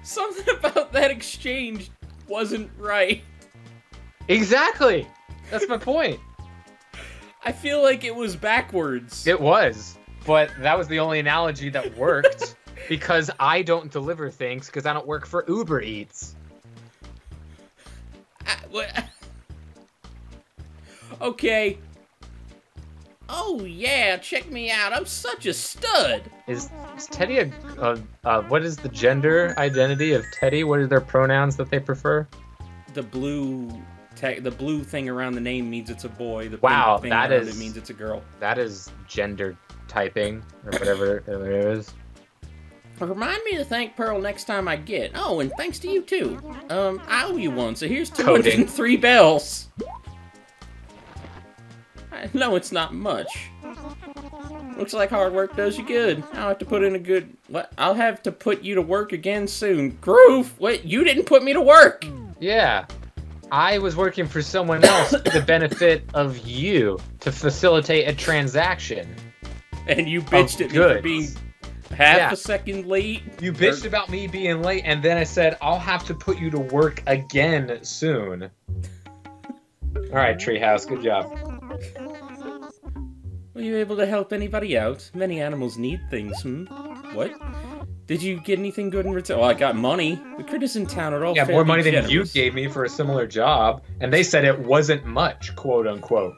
A: Something about that exchange wasn't right.
C: Exactly. That's my point.
A: I feel like it was backwards.
C: It was, but that was the only analogy that worked because I don't deliver things because I don't work for Uber Eats.
A: What? Okay. Oh yeah, check me out. I'm such a stud.
C: Is Teddy what is the gender identity of Teddy? What are their pronouns that they prefer?
A: The blue thing around the name means it's a boy. The
C: Wow,
A: pink thing
C: that
A: around
C: is-
A: it means it's a girl.
C: That is gender typing or whatever it is.
A: Remind me to thank Pearl next time I get. Oh, and thanks to you too. I owe you one, so here's
C: Coding.
A: 203 bells. I know it's not much. Looks like hard work does you good. I'll have to put in a good... What? I'll have to put you to work again soon. Groove! Wait, you didn't put me to work!
C: Yeah. I was working for someone else for the benefit of you to facilitate a transaction.
A: And you bitched at me for
C: goods.
A: being half
C: Yeah.
A: a second late.
C: You bitched about me being late, and then I said, I'll have to put you to work again soon. Alright, Treehouse, good job.
A: Were you able to help anybody out? Many animals need things, What? Did you get anything good in return? Oh, I got money. The critters in town are all
C: Yeah, more
A: fairly
C: money than you
A: generous.
C: gave me for a similar job, and they said it wasn't much, quote unquote.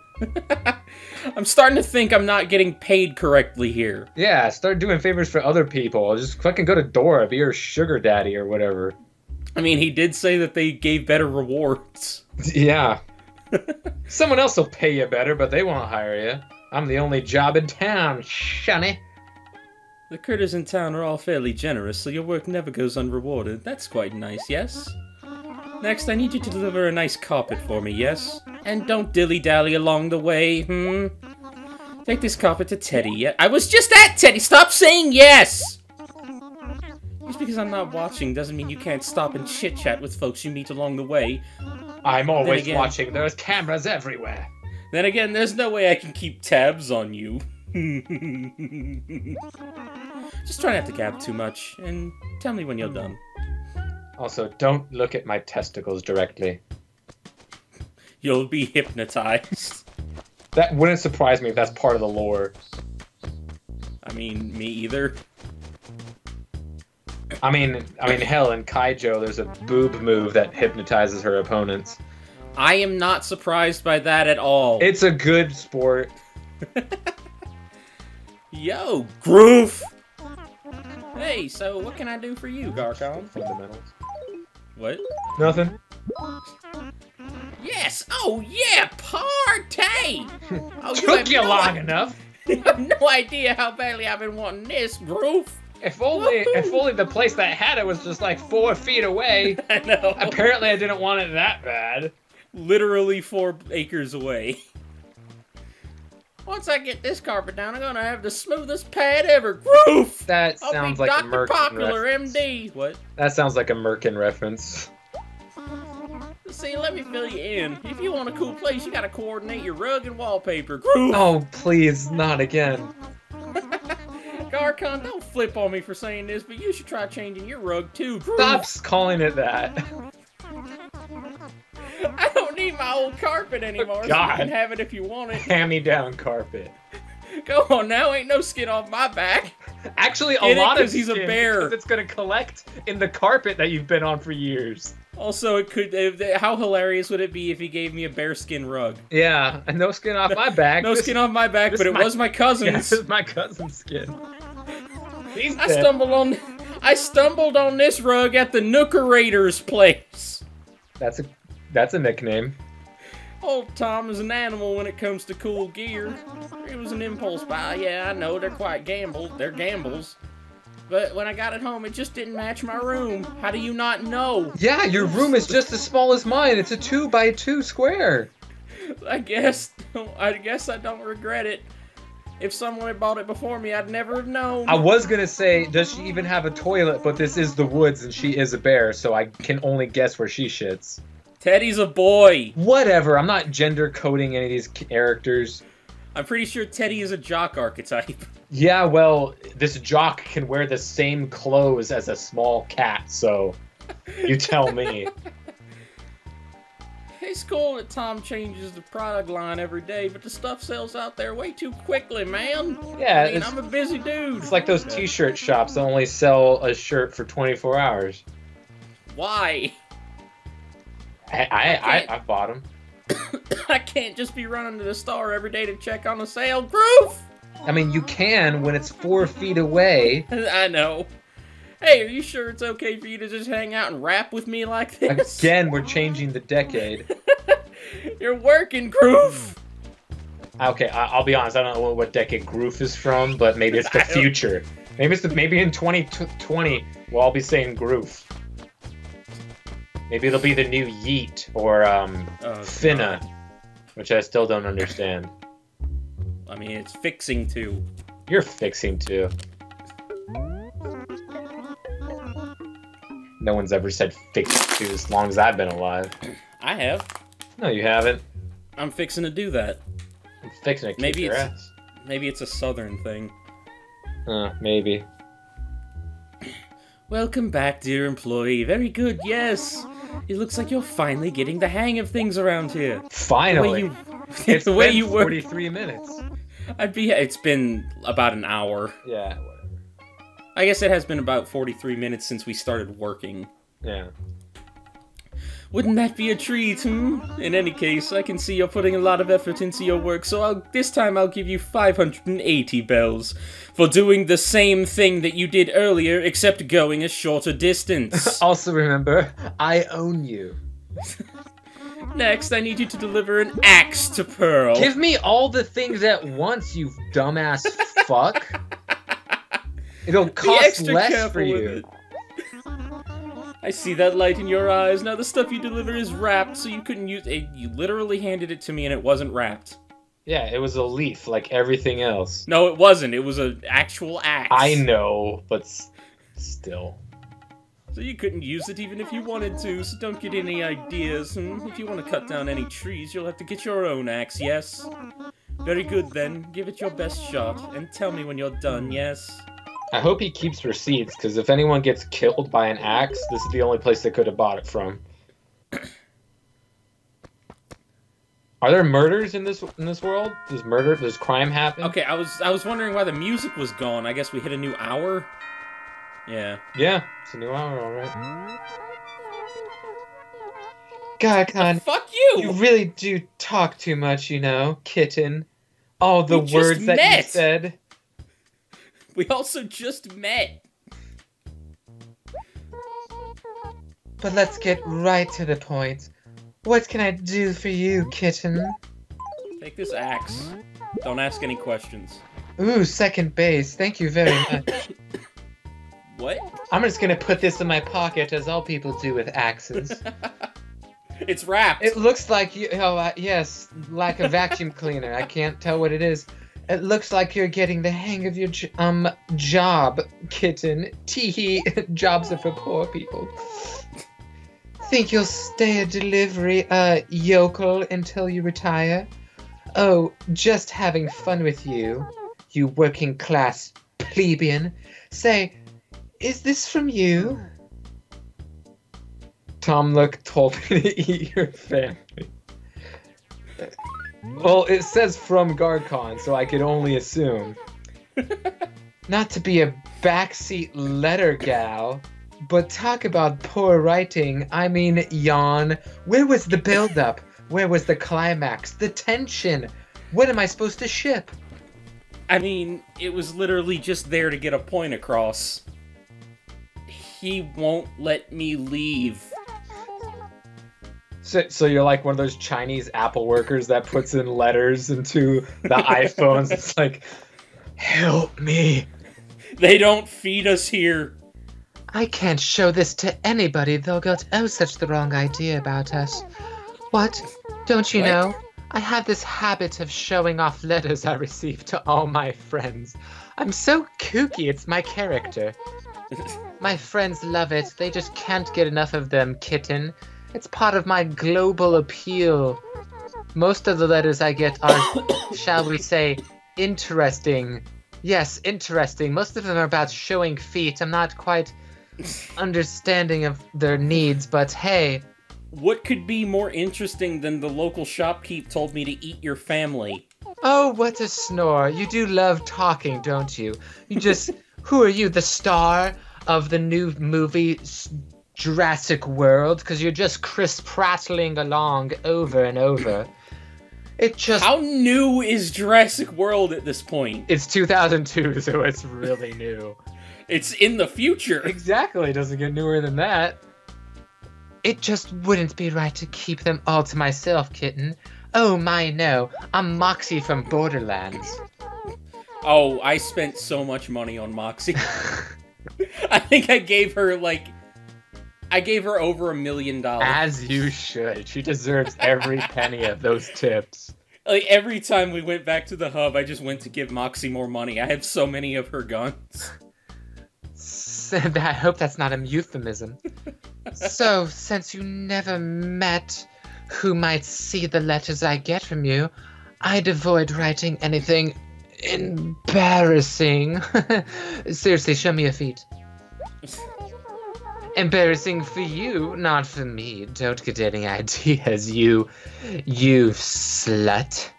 A: I'm starting to think I'm not getting paid correctly here.
C: Yeah, start doing favors for other people. Just fucking go to Dora, be your sugar daddy or whatever.
A: I mean, he did say that they gave better rewards.
C: Yeah. Someone else will pay you better, but they won't hire you. I'm the only job in town, shunny.
A: The critters in town are all fairly generous, so your work never goes unrewarded. That's quite nice, yes? Next, I need you to deliver a nice carpet for me, yes? And don't dilly-dally along the way, Take this carpet to Teddy. Yeah, I was just at Teddy. Stop saying yes! Just because I'm not watching doesn't mean you can't stop and chit-chat with folks you meet along the way.
B: I'm always
A: again-
B: watching. There's cameras everywhere.
A: Then again, there's no way I can keep tabs on you. Just try not to gab too much, and tell me when you're done.
C: Also, don't look at my testicles directly.
A: You'll be hypnotized.
C: That wouldn't surprise me if that's part of the lore.
A: I mean, me either.
C: I mean, hell, in Kaijo, there's a boob move that hypnotizes her opponents.
A: I am not surprised by that at all.
C: It's a good sport.
A: Yo, Groove! Hey, so what can I do for you, Garcon?
C: Fundamentals.
A: What?
C: Nothing.
A: Yes! Oh yeah, party! Oh,
B: Took you
A: no
B: long enough.
A: You have no idea how badly I've been wanting this, Groove.
B: If only the place that had it was just like 4 feet away.
A: I know.
B: Apparently I didn't want it that bad.
A: Literally 4 acres away. Once I get this carpet down, I'm gonna have the smoothest pad ever. Groove!
C: That
A: I'll
C: sounds
A: be
C: like a
A: Dr.
C: Merkin
A: Popular,
C: reference.
A: MD. What?
C: That sounds like a Merkin reference.
A: See, let me fill you in. If you want a cool place, you gotta coordinate your rug and wallpaper. Groove!
C: Oh, please, not again.
A: Garcon, don't flip on me for saying this, but you should try changing your rug too. Groove!
C: Stop calling it that.
A: I don't need my old carpet anymore, so you
C: God.
A: can have it if you want it.
C: Hand-me-down carpet.
A: Go on now, ain't no skin off my back.
B: Actually,
A: Get
B: a
A: it?
B: lot of
A: 'Cause he's a
B: skin,
A: bear.
B: because it's gonna collect in the carpet that you've been on for years.
A: Also, it could. How hilarious would it be if he gave me a bearskin rug?
B: Yeah, and no skin off my back.
A: No skin off my back,
B: this
A: but it
B: is my-
A: was my
B: Yeah,
A: cousin's.
B: this is my cousin's skin. He's
A: I
B: dead.
A: stumbled on this rug at the Nookerator's place.
C: That's a nickname.
A: Old Tom is an animal when it comes to cool gear. It was an impulse buy. Yeah, I know they're quite gambles. They're gambles. But when I got it home, it just didn't match my room. How do you not know?
C: Yeah, your room is just as small as mine. It's a 2x2 square.
A: I guess I don't regret it. If someone had bought it before me, I'd never have known.
C: I was gonna say, does she even have a toilet? But this is the woods and she is a bear, so I can only guess where she shits.
A: Teddy's a boy.
C: Whatever, I'm not gender coding any of these characters.
A: I'm pretty sure Teddy is a jock archetype.
C: Yeah, well, this jock can wear the same clothes as a small cat, so you tell me.
A: It's cool that Tom changes the product line every day, but the stuff sells out there way too quickly, man.
C: Yeah,
A: I mean, I'm a busy dude.
C: It's like those t-shirt shops that only sell a shirt for 24 hours.
A: Why?
C: I bought them.
A: I can't just be running to the store every day to check on the sale. Groove!
C: I mean, you can when it's 4 feet away.
A: I know. Hey, are you sure it's okay for you to just hang out and rap with me like this?
C: Again, we're changing the decade.
A: You're working, Groove.
C: Okay, I'll be honest. I don't know what decade Groove is from, but maybe it's the
A: I don't-
C: future. Maybe in 2020 we'll all be saying Groove. Maybe it'll be the new Yeet or Finna,
A: God.
C: which I still don't understand.
A: I mean, it's fixing to.
C: You're fixing to. No one's ever said fix to as long as I've been alive.
A: I have.
C: No, you haven't.
A: I'm fixing to do that.
C: I'm fixing to kick
A: Maybe
C: your
A: it's-
C: ass.
A: Maybe it's a southern thing.
C: Maybe.
A: Welcome back, dear employee. Very good, yes. It looks like you're finally getting the hang of things around here.
C: Finally.
A: The way you work.
C: 43 minutes.
A: It's been about an hour.
C: Yeah, whatever.
A: I guess it has been about 43 minutes since we started working.
C: Yeah.
A: Wouldn't that be a treat, hmm? In any case, I can see you're putting a lot of effort into your work, so this time I'll give you 580 bells for doing the same thing that you did earlier, except going a shorter distance.
C: Also remember, I own you.
A: Next, I need you to deliver an axe to Pearl.
C: Give me all the things at once, you dumbass fuck. It'll
A: Be
C: cost
A: extra
C: less
A: careful
C: for
A: with
C: you.
A: it. I see that light in your eyes. Now the stuff you deliver is wrapped, so you couldn't use it. You literally handed it to me and it wasn't wrapped.
C: Yeah, it was a leaf like everything else.
A: No, it wasn't. It was an actual axe.
C: I know, but still.
A: So you couldn't use it even if you wanted to, so don't get any ideas. If you want to cut down any trees, you'll have to get your own axe, yes? Very good then. Give it your best shot, and tell me when you're done, yes?
C: I hope he keeps receipts, because if anyone gets killed by an axe, this is the only place they could have bought it from. Are there murders in this world? Does crime happen?
A: Okay, I was wondering why the music was gone. I guess we hit a new hour? Yeah.
C: Yeah, it's a new hour, alright.
E: Garcon,
A: Fuck you!
E: you really do talk too much, you know, kitten. All the
A: We just
E: words that you
A: met.
E: said.
A: We also just met.
E: But let's get right to the point. What can I do for you, kitten?
A: Take this axe. Don't ask any questions.
E: Ooh, second base. Thank you very much.
A: What?
E: I'm just gonna put this in my pocket, as all people do with axes.
A: It's wrapped.
E: It looks like you. Oh, yes, like a vacuum cleaner. I can't tell what it is. It looks like you're getting the hang of your job, kitten. Teehee. Jobs are for poor people. Think you'll stay a delivery, yokel until you retire? Oh, just having fun with you, you working class plebeian. Say, is this from you?
C: Tom Nook told me to eat your family. Well, it says from Garcon, so I could only assume.
E: Not to be a backseat letter gal, but talk about poor writing. I mean, yawn. Where was the build-up? Where was the climax? The tension? What am I supposed to ship?
A: I mean, it was literally just there to get a point across. He won't let me leave.
C: So you're like one of those Chinese Apple workers that puts in letters into the iPhones. It's like, help me.
A: They don't feed us here.
E: I can't show this to anybody. They'll get such the wrong idea about us. What? Don't you
A: What?
E: know? I have this habit of showing off letters I receive to all my friends. I'm so kooky, it's my character. My friends love it. They just can't get enough of them, kitten. It's part of my global appeal. Most of the letters I get are, shall we say, interesting. Yes, interesting. Most of them are about showing feet. I'm not quite understanding of their needs, but hey.
A: What could be more interesting than the local shopkeep told me to eat your family?
E: Oh, what a snore. You do love talking, don't you? You just... Who are you, the star of the new movie Jurassic World? Because you're just Chris prattling along over and over. It just...
A: How new is Jurassic World at this point?
C: It's 2002, so it's really new.
A: It's in the future.
C: Exactly, it doesn't get newer than that.
E: It just wouldn't be right to keep them all to myself, kitten. Oh my, no. I'm Moxie from Borderlands.
A: Oh, I spent so much money on Moxie. I think I gave her, over $1 million.
C: As you should. She deserves every penny of those tips.
A: Like, every time we went back to the hub, I just went to give Moxie more money. I have so many of her guns.
E: I hope that's not a euphemism. So, since you never met who might see the letters I get from you, I'd avoid writing anything embarrassing. Seriously, show me your feet. Embarrassing for you, not for me. Don't get any ideas, you slut.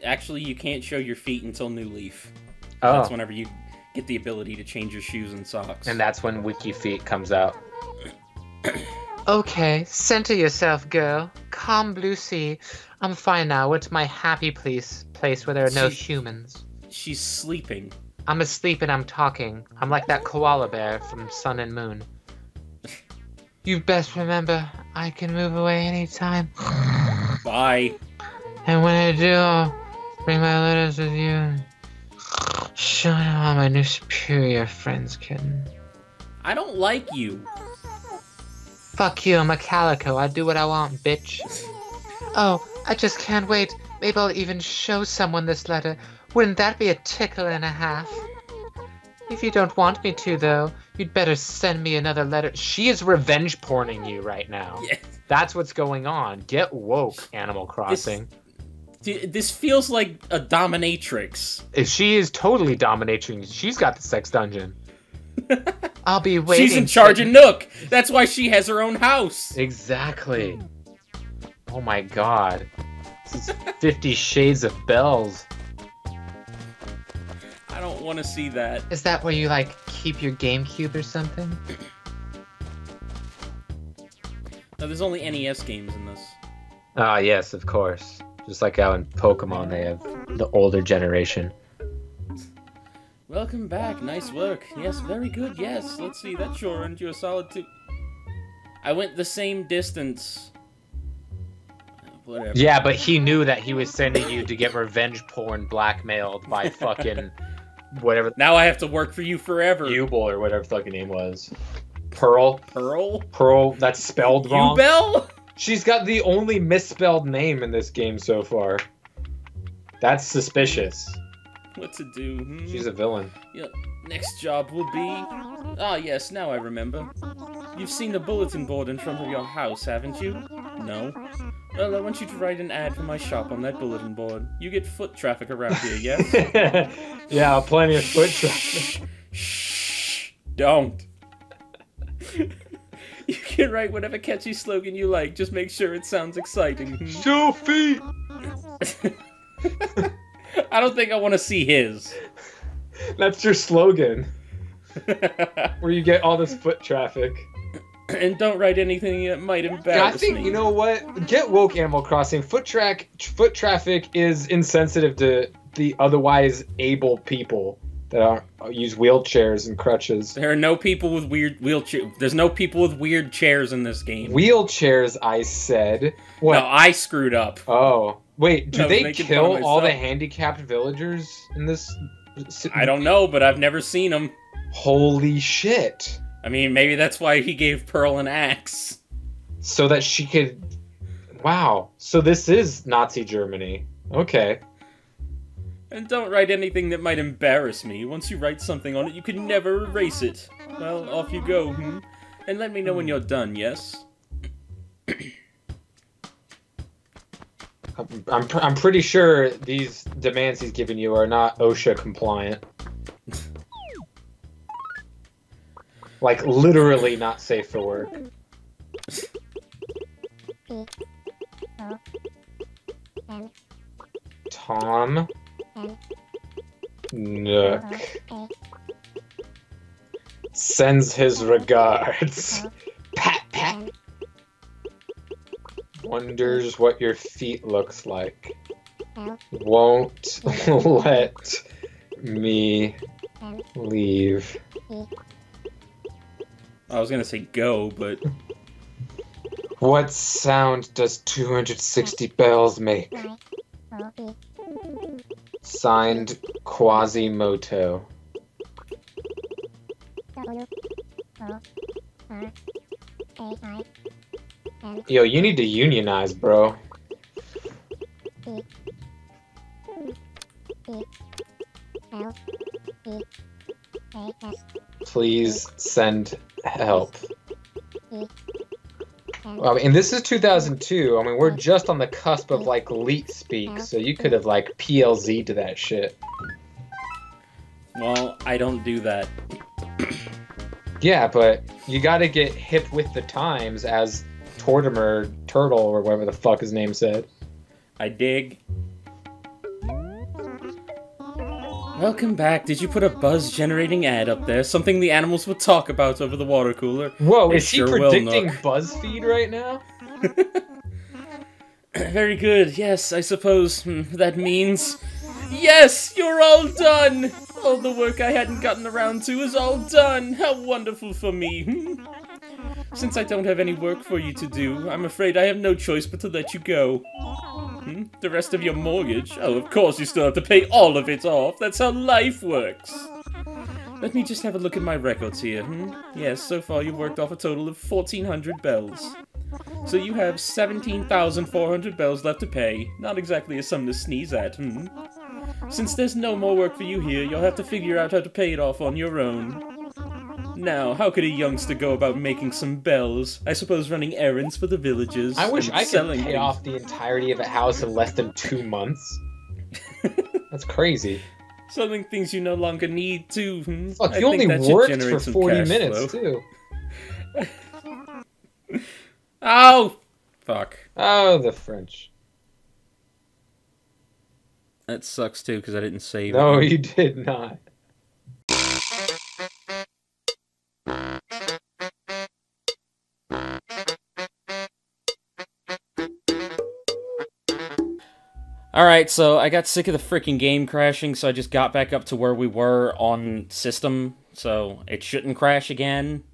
A: Actually, you can't show your feet until New Leaf.
C: Oh.
A: That's whenever you get the ability to change your shoes and socks.
C: And that's when Wiki Feet comes out.
E: Okay, center yourself, girl. Calm blue sea. I'm fine now. What's my happy place where there are no humans?
A: She's sleeping.
E: I'm asleep and I'm talking. I'm like that koala bear from Sun and Moon. You best remember, I can move away anytime.
A: Bye.
E: And when I do, I'll bring my letters with you. Show them all my new superior friends, kitten.
A: I don't like you.
E: Fuck you, I'm a calico. I do what I want, bitch. Oh, I just can't wait. maybe I'll even show someone this letter. Wouldn't that be a tickle and a half? If you don't want me to, though, you'd better send me another letter. She is revenge porning you right now.
A: Yeah.
E: That's what's going on. Get woke, Animal Crossing.
A: This feels like a dominatrix.
E: If she is totally dominating, she's got the sex dungeon. I'll be waiting.
A: She's in charge of Nook. That's why she has her own house.
E: Exactly. Oh my god. This is 50 Shades of Bells.
A: I don't want to see that.
E: Is that where you, like, keep your GameCube or something?
A: No, there's only NES games in this.
E: Ah, yes, of course. Just like how in Pokemon they have the older generation.
A: Welcome back. Nice work. Yes, very good. Yes. Let's see. That sure earned you a solid 2. I went the same distance. Whatever.
E: Yeah, but he knew that he was sending you to get revenge porn blackmailed by fucking whatever.
A: Now I have to work for you forever.
C: Ubel or whatever the fucking name was. Pearl.
A: Pearl?
C: That's spelled wrong.
A: Ubel?
C: She's got the only misspelled name in this game so far. That's suspicious.
A: What to do?
C: She's a villain.
A: Your next job will be... Ah, yes, now I remember. You've seen the bulletin board in front of your house, haven't you? No. Well, I want you to write an ad for my shop on that bulletin board. You get foot traffic around here, yes?
C: Yeah, plenty of foot traffic.
A: Shh. Don't. You can write whatever catchy slogan you like. Just make sure it sounds exciting.
C: Sophie!
A: I don't think I want to see his.
C: That's your slogan. Where you get all this foot traffic.
A: And don't write anything that might embarrass
C: Yeah, I think,
A: me.
C: you know what? Get woke, Animal Crossing. Foot traffic is insensitive to the otherwise able people that use wheelchairs and crutches.
A: There are no people with weird wheelchair. There's no people with weird chairs in this game.
C: Wheelchairs, I said. What?
A: No, I screwed up.
C: Oh. Wait, do they kill all the
A: myself.
C: handicapped villagers in this?
A: I don't know, but I've never seen them.
C: Holy shit.
A: I mean, maybe that's why he gave Pearl an axe.
C: So that she could... Wow. So this is Nazi Germany. Okay.
A: And don't write anything that might embarrass me. Once you write something on it, you can never erase it. Well, off you go, And let me know when you're done, yes?
C: I'm pretty sure these demands he's giving you are not OSHA compliant. Like, literally not safe for work. Tom Nook sends his regards. Pat, pat. Wonders what your feet looks like. Won't let me leave.
A: I was gonna say go, but...
C: What sound does 260 bells make? Signed, Quasimoto. Yo, you need to unionize, bro. Please send help. And this is 2002. I mean, we're just on the cusp of, like, leet speak, so you could have, like, PLZ'd to that shit.
A: Well, I don't do that.
C: Yeah, but you gotta get hip with the times, as Tortimer Turtle, or whatever the fuck his name said.
A: I dig. Welcome back. Did you put a buzz-generating ad up there? Something the animals would talk about over the water cooler?
C: Whoa,
A: They
C: is he
A: sure will,
C: predicting
A: Nook.
C: BuzzFeed right now?
A: Very good. Yes, I suppose that means... Yes! You're all done! All the work I hadn't gotten around to is all done! How wonderful for me! Since I don't have any work for you to do, I'm afraid I have no choice but to let you go. The rest of your mortgage? Oh, of course you still have to pay all of it off. That's how life works. Let me just have a look at my records here. Yes, so far you've worked off a total of 1,400 bells. So you have 17,400 bells left to pay. Not exactly a sum to sneeze at, hmm? Since there's no more work for you here, you'll have to figure out how to pay it off on your own. Now, how could a youngster go about making some bells? I suppose running errands for the villagers.
C: I wish
A: and
C: I could
A: selling
C: pay
A: things.
C: off the entirety of a house in less than 2 months. That's crazy.
A: Selling things you no longer need to. Hmm?
C: Fuck,
A: I
C: you
A: think
C: only
A: that should
C: worked
A: generate
C: for
A: some
C: 40
A: cash
C: minutes,
A: flow.
C: too.
A: Oh! Fuck.
C: Oh, the French.
A: That sucks too, because I didn't save
C: No,
A: it.
C: you did not.
A: Alright, so I got sick of the freaking game crashing, so I just got back up to where we were on system, so it shouldn't crash again.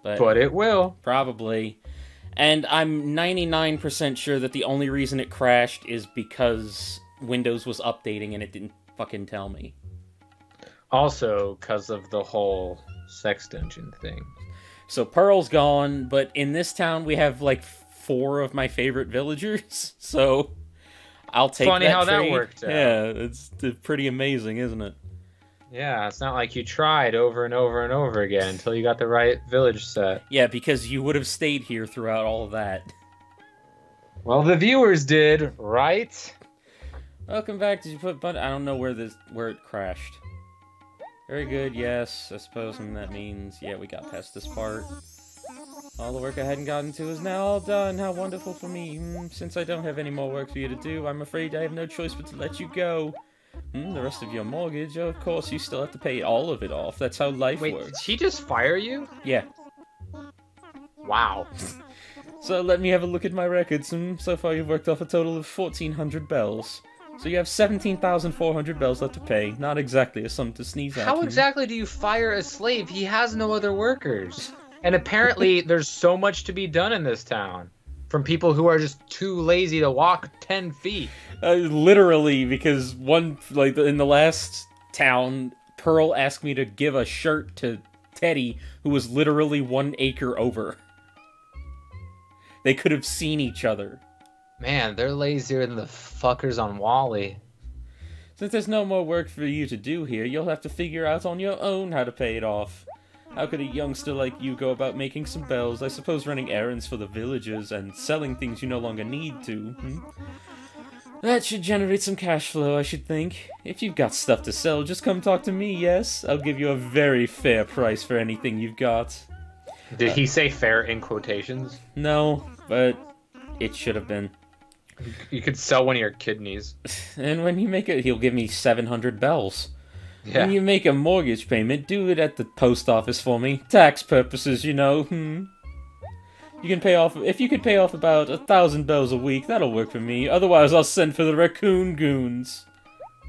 C: But it will.
A: Probably. And I'm 99% sure that the only reason it crashed is because Windows was updating and it didn't fucking tell me.
C: Also, because of the whole sex dungeon thing.
A: So Pearl's gone, but in this town we have like 4 of my favorite villagers, so I'll take
C: Funny
A: that
C: how that
A: trade.
C: worked out.
A: Yeah, it's pretty amazing, isn't it?
C: Yeah, it's not like you tried over and over and over again until you got the right village set.
A: Yeah, because you would have stayed here throughout all of that.
C: Well, the viewers did, right?
A: Welcome back. Did you put I don't know where it crashed. Very good, yes. I suppose and that means, yeah, we got past this part. All the work I hadn't gotten to is now all done. How wonderful for me. Since I don't have any more work for you to do, I'm afraid I have no choice but to let you go. The rest of your mortgage, of course, you still have to pay all of it off. That's how life
C: Wait,
A: works.
C: did he just fire you?
A: Yeah.
C: Wow.
A: So let me have a look at my records. So far you've worked off a total of 1,400 bells. So you have 17,400 bells left to pay. Not exactly a sum to sneeze at.
C: How exactly do you fire a slave? He has no other workers. And apparently there's so much to be done in this town. From people who are just too lazy to walk 10 feet.
A: Literally, because in the last town, Pearl asked me to give a shirt to Teddy, who was literally 1 acre over. They could have seen each other.
C: Man, they're lazier than the fuckers on Wally.
A: Since there's no more work for you to do here, you'll have to figure out on your own how to pay it off. How could a youngster like you go about making some bells? I suppose running errands for the villagers and selling things you no longer need to. That should generate some cash flow, I should think. If you've got stuff to sell, just come talk to me, yes? I'll give you a very fair price for anything you've got.
C: Did he say fair in quotations?
A: No, but it should have been.
C: You could sell one of your kidneys.
A: And when you make it, he'll give me 700 bells.
C: Yeah.
A: When you make a mortgage payment, do it at the post office for me. Tax purposes, you know. You can pay off, if you could pay off about 1,000 bells a week, that'll work for me. Otherwise, I'll send for the raccoon goons.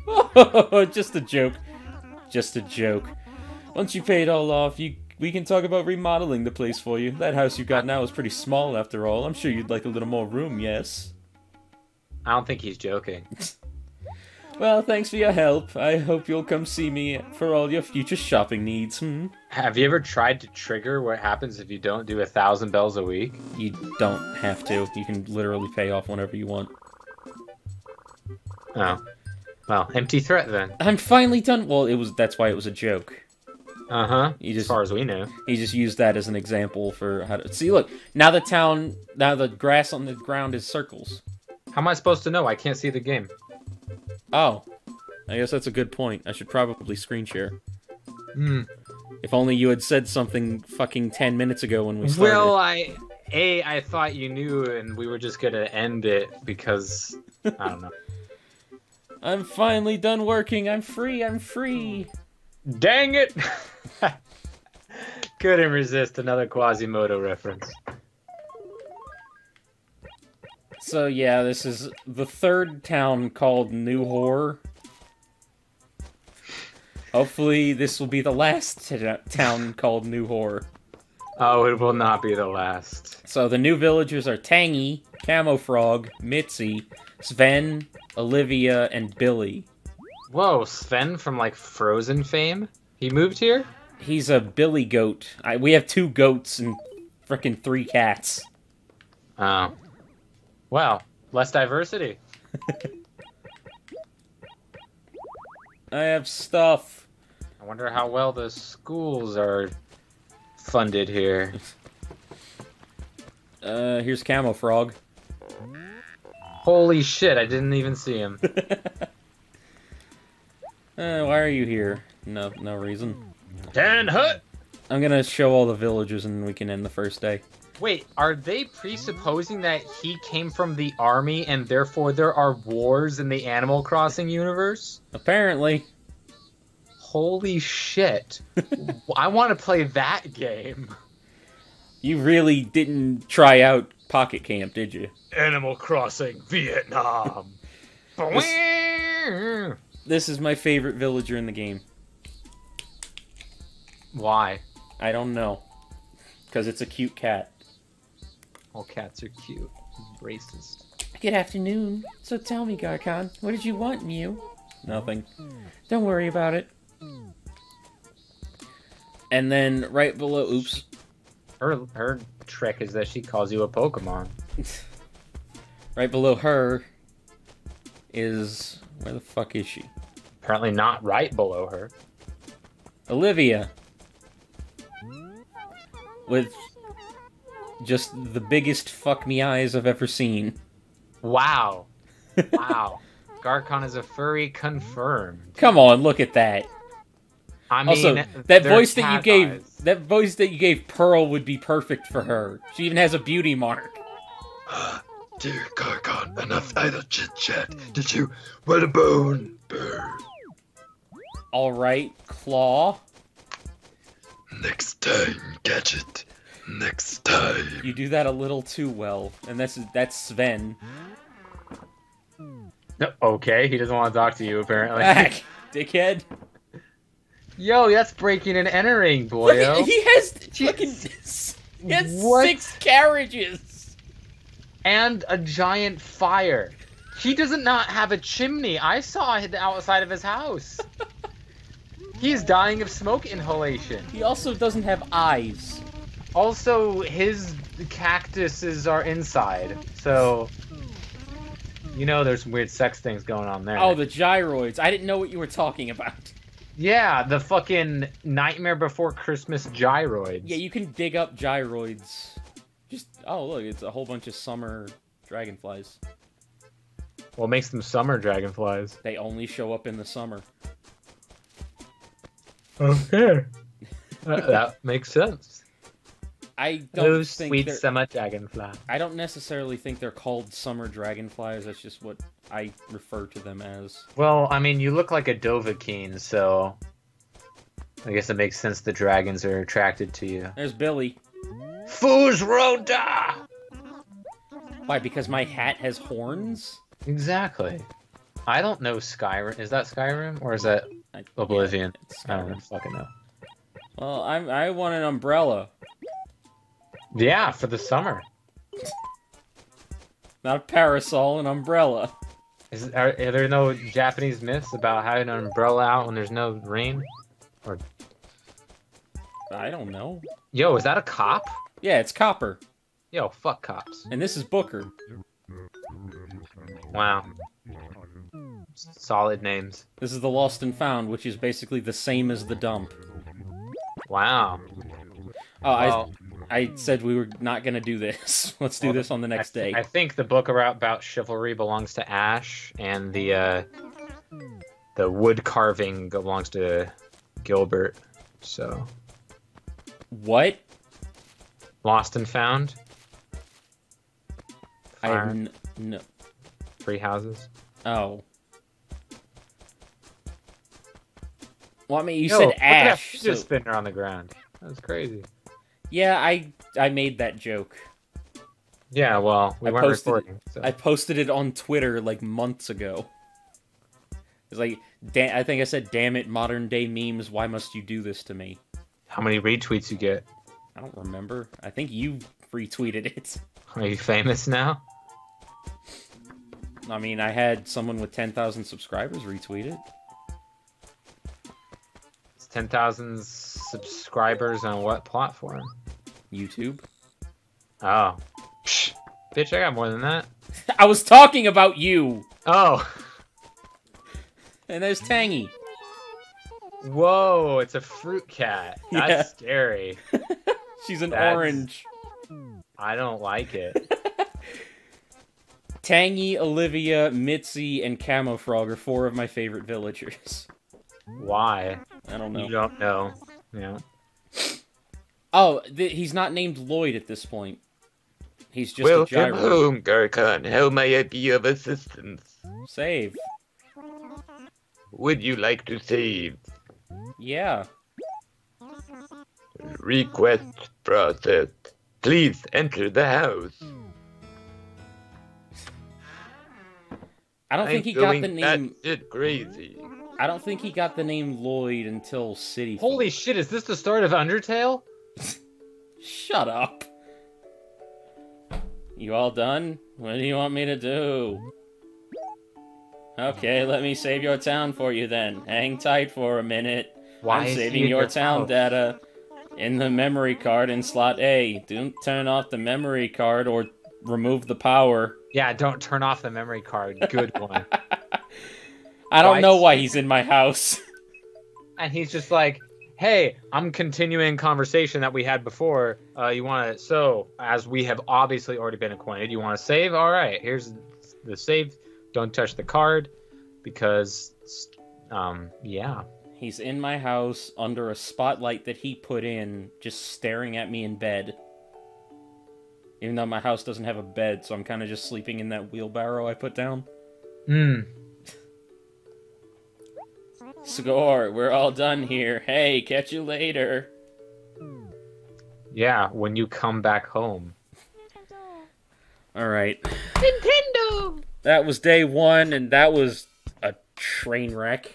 A: Oh, just a joke. Just a joke. Once you pay it all off, we can talk about remodeling the place for you. That house you got now is pretty small after all. I'm sure you'd like a little more room, yes?
C: I don't think he's joking.
A: Well, thanks for your help. I hope you'll come see me for all your future shopping needs.
C: Have you ever tried to trigger what happens if you don't do 1,000 bells a week?
A: You don't have to. You can literally pay off whenever you want.
C: Oh. Well, empty threat then.
A: I'm finally done. Well, that's why it was a joke.
C: Uh-huh.
A: You just,
C: as far as we know.
A: He just used that as an example for how to... See, look. Now the grass on the ground is circles.
C: How am I supposed to know? I can't see the game.
A: Oh. I guess that's a good point. I should probably screen share. If only you had said something fucking 10 minutes ago when we started.
C: Well, I thought you knew and we were just gonna end it because... I don't know.
A: I'm finally done working. I'm free. I'm free.
C: Dang it! Couldn't resist another Quasimodo reference.
A: So yeah, this is the 3rd town called Raz0r. Hopefully this will be the last town called Raz0r.
C: Oh, it will not be the last.
A: So the new villagers are Tangy, Camo Frog, Mitzi, Sven, Olivia, and Billy.
C: Whoa, Sven from, like, Frozen fame? He moved here?
A: He's a billy goat. We have 2 goats and frickin' 3 cats.
C: Oh. Well, less diversity.
A: I have stuff.
C: I wonder how well the schools are funded here.
A: Here's Camo Frog.
C: Holy shit, I didn't even see him.
A: Why are you here? No reason.
B: Tan Hut!
A: I'm gonna show all the villagers and we can end the first day.
C: Wait, are they presupposing that he came from the army and therefore there are wars in the Animal Crossing universe?
A: Apparently.
C: Holy shit. I want to play that game.
A: You really didn't try out Pocket Camp, did you?
B: Animal Crossing Vietnam.
A: This is my favorite villager in the game.
C: Why?
A: I don't know. Because it's a cute cat.
C: All cats are cute. Racist.
A: Good afternoon. So tell me, Garcon, what did you want, Mew? Nothing. Don't worry about it. And then right below... Oops.
C: Her trick is that she calls you a Pokemon.
A: Right below her is... Where the fuck is she?
C: Apparently not right below her.
A: Olivia. With just the biggest fuck me eyes I've ever seen.
C: Wow. Wow. Garcon is a furry confirmed.
A: Come on, look at that.
C: I mean,
A: Also, that
C: they're
A: voice that you
C: cat
A: gave,
C: eyes.
A: that voice that you gave Pearl would be perfect for her. She even has a beauty mark.
D: Dear Gargon, enough idle chit chat. Did you want a bone? Burr.
A: All right, Claw.
D: Next time, Gadget. Next time.
A: You do that a little too well, and that's Sven.
C: Okay, he doesn't want to talk to you apparently.
A: Back, dickhead.
C: Yo, that's breaking and entering,
A: Look
C: boyo.
A: at, he has fucking. He has
C: What?
A: 6 carriages.
C: And a giant fire. He does not have a chimney. I saw it outside of his house. He's dying of smoke inhalation.
A: He also doesn't have eyes.
C: Also, his cactuses are inside, so you know there's some weird sex things going on there.
A: Oh, the gyroids. I didn't know what you were talking about.
C: Yeah, the fucking Nightmare Before Christmas gyroids.
A: Yeah, you can dig up gyroids. Just, oh look, it's a whole bunch of summer dragonflies.
C: What makes them summer dragonflies?
A: They only show up in the summer.
C: Okay. That makes sense.
A: I don't
C: Those
A: think
C: sweet
A: they're...
C: summer dragonfly.
A: I don't necessarily think they're called summer dragonflies. That's just what I refer to them as.
C: Well, I mean, you look like a Dovahkiin, so I guess it makes sense the dragons are attracted to you.
A: There's Billy.
C: Fools Rhoda!
A: Why, because my hat has horns?
C: Exactly. I don't know Skyrim. Is that Skyrim or is that Oblivion?
A: Yeah, it's
C: I don't
A: Skyrim.
C: fucking know.
A: Well, I want an umbrella.
C: Yeah, for the summer.
A: Not a parasol, an umbrella.
C: Are there no Japanese myths about having an umbrella out when there's no rain? Or
A: I don't know.
C: yo, is that a cop?
A: Yeah, it's Copper.
C: Yo, fuck cops.
A: And this is Booker.
C: Wow. Solid names.
A: This is the Lost and Found, which is basically the same as the Dump.
C: Wow.
A: Oh,
C: Well,
A: I said we were not going to do this. Let's do this on the next day.
C: I think the book about chivalry belongs to Ash, and the wood carving belongs to Gilbert. So
A: What?
C: Lost and Found.
A: I have
C: Fire,
A: no.
C: Three houses.
A: Oh. Well, I mean, you
C: Yo,
A: said
C: look at that
A: Ash.
C: fidget
A: So...
C: spinner on the ground. That was crazy.
A: Yeah, I made that joke.
C: Yeah, well, we
A: I
C: weren't
A: posted
C: recording. So.
A: I posted it on Twitter like months ago. It's like, I think I said, "Damn it, modern day memes! Why must you do this to me?"
C: How many retweets you get?
A: I don't remember. I think you retweeted it.
C: Are you famous now?
A: I mean, I had someone with 10,000 subscribers retweet it.
C: It's 10,000 subscribers on what platform?
A: YouTube.
C: Oh. Psh, Bitch, I got more than that.
A: I was talking about you!
C: Oh.
A: And there's Tangy.
C: Whoa, it's a fruit cat. That's
A: Yeah.
C: scary.
A: She's an
C: That's-
A: orange.
C: I don't like it.
A: Tangy, Olivia, Mitzi, and Camo Frog are 4 of my favorite villagers.
C: Why?
A: I don't know.
C: You don't know. Yeah.
A: Oh, he's not named Lloyd at this point. He's just a
C: Welcome
A: gyro.
C: home, Garkon. How may I be of assistance?
A: Save.
C: Would you like to save?
A: Yeah.
C: Request processed. Please enter the house.
A: I don't think he got the name.
C: Shit crazy.
A: I don't think he got the name Lloyd until City.
C: Holy shit! Is this the start of Undertale?
A: Shut up. You all done? What do you want me to do? Okay, let me save your town for you then. Hang tight for a minute.
C: Why
A: I'm
C: is he
A: saving
C: in
A: your
C: your
A: town
C: house?
A: data in the memory card in slot A. Don't turn off the memory card or remove the power.
C: Yeah, don't turn off the memory card. Good one.
A: I don't
C: Why
A: know
C: is
A: why
C: he-
A: he's in my house.
C: And he's just like, hey, I'm continuing conversation that we had before. You want to, so, as we have obviously already been acquainted, you want to save? All right, here's the save. Don't touch the card because, yeah.
A: He's in my house under a spotlight that he put in, just staring at me in bed. Even though my house doesn't have a bed, so I'm kind of just sleeping in that wheelbarrow I put down. Score, we're all done here. Hey, catch you later.
C: Yeah, when you come back home.
A: Alright.
F: Nintendo!
A: That was day 1, and that was a train wreck.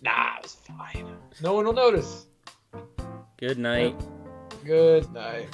C: Nah, it was fine. No one will notice.
A: Good night.
C: Good night.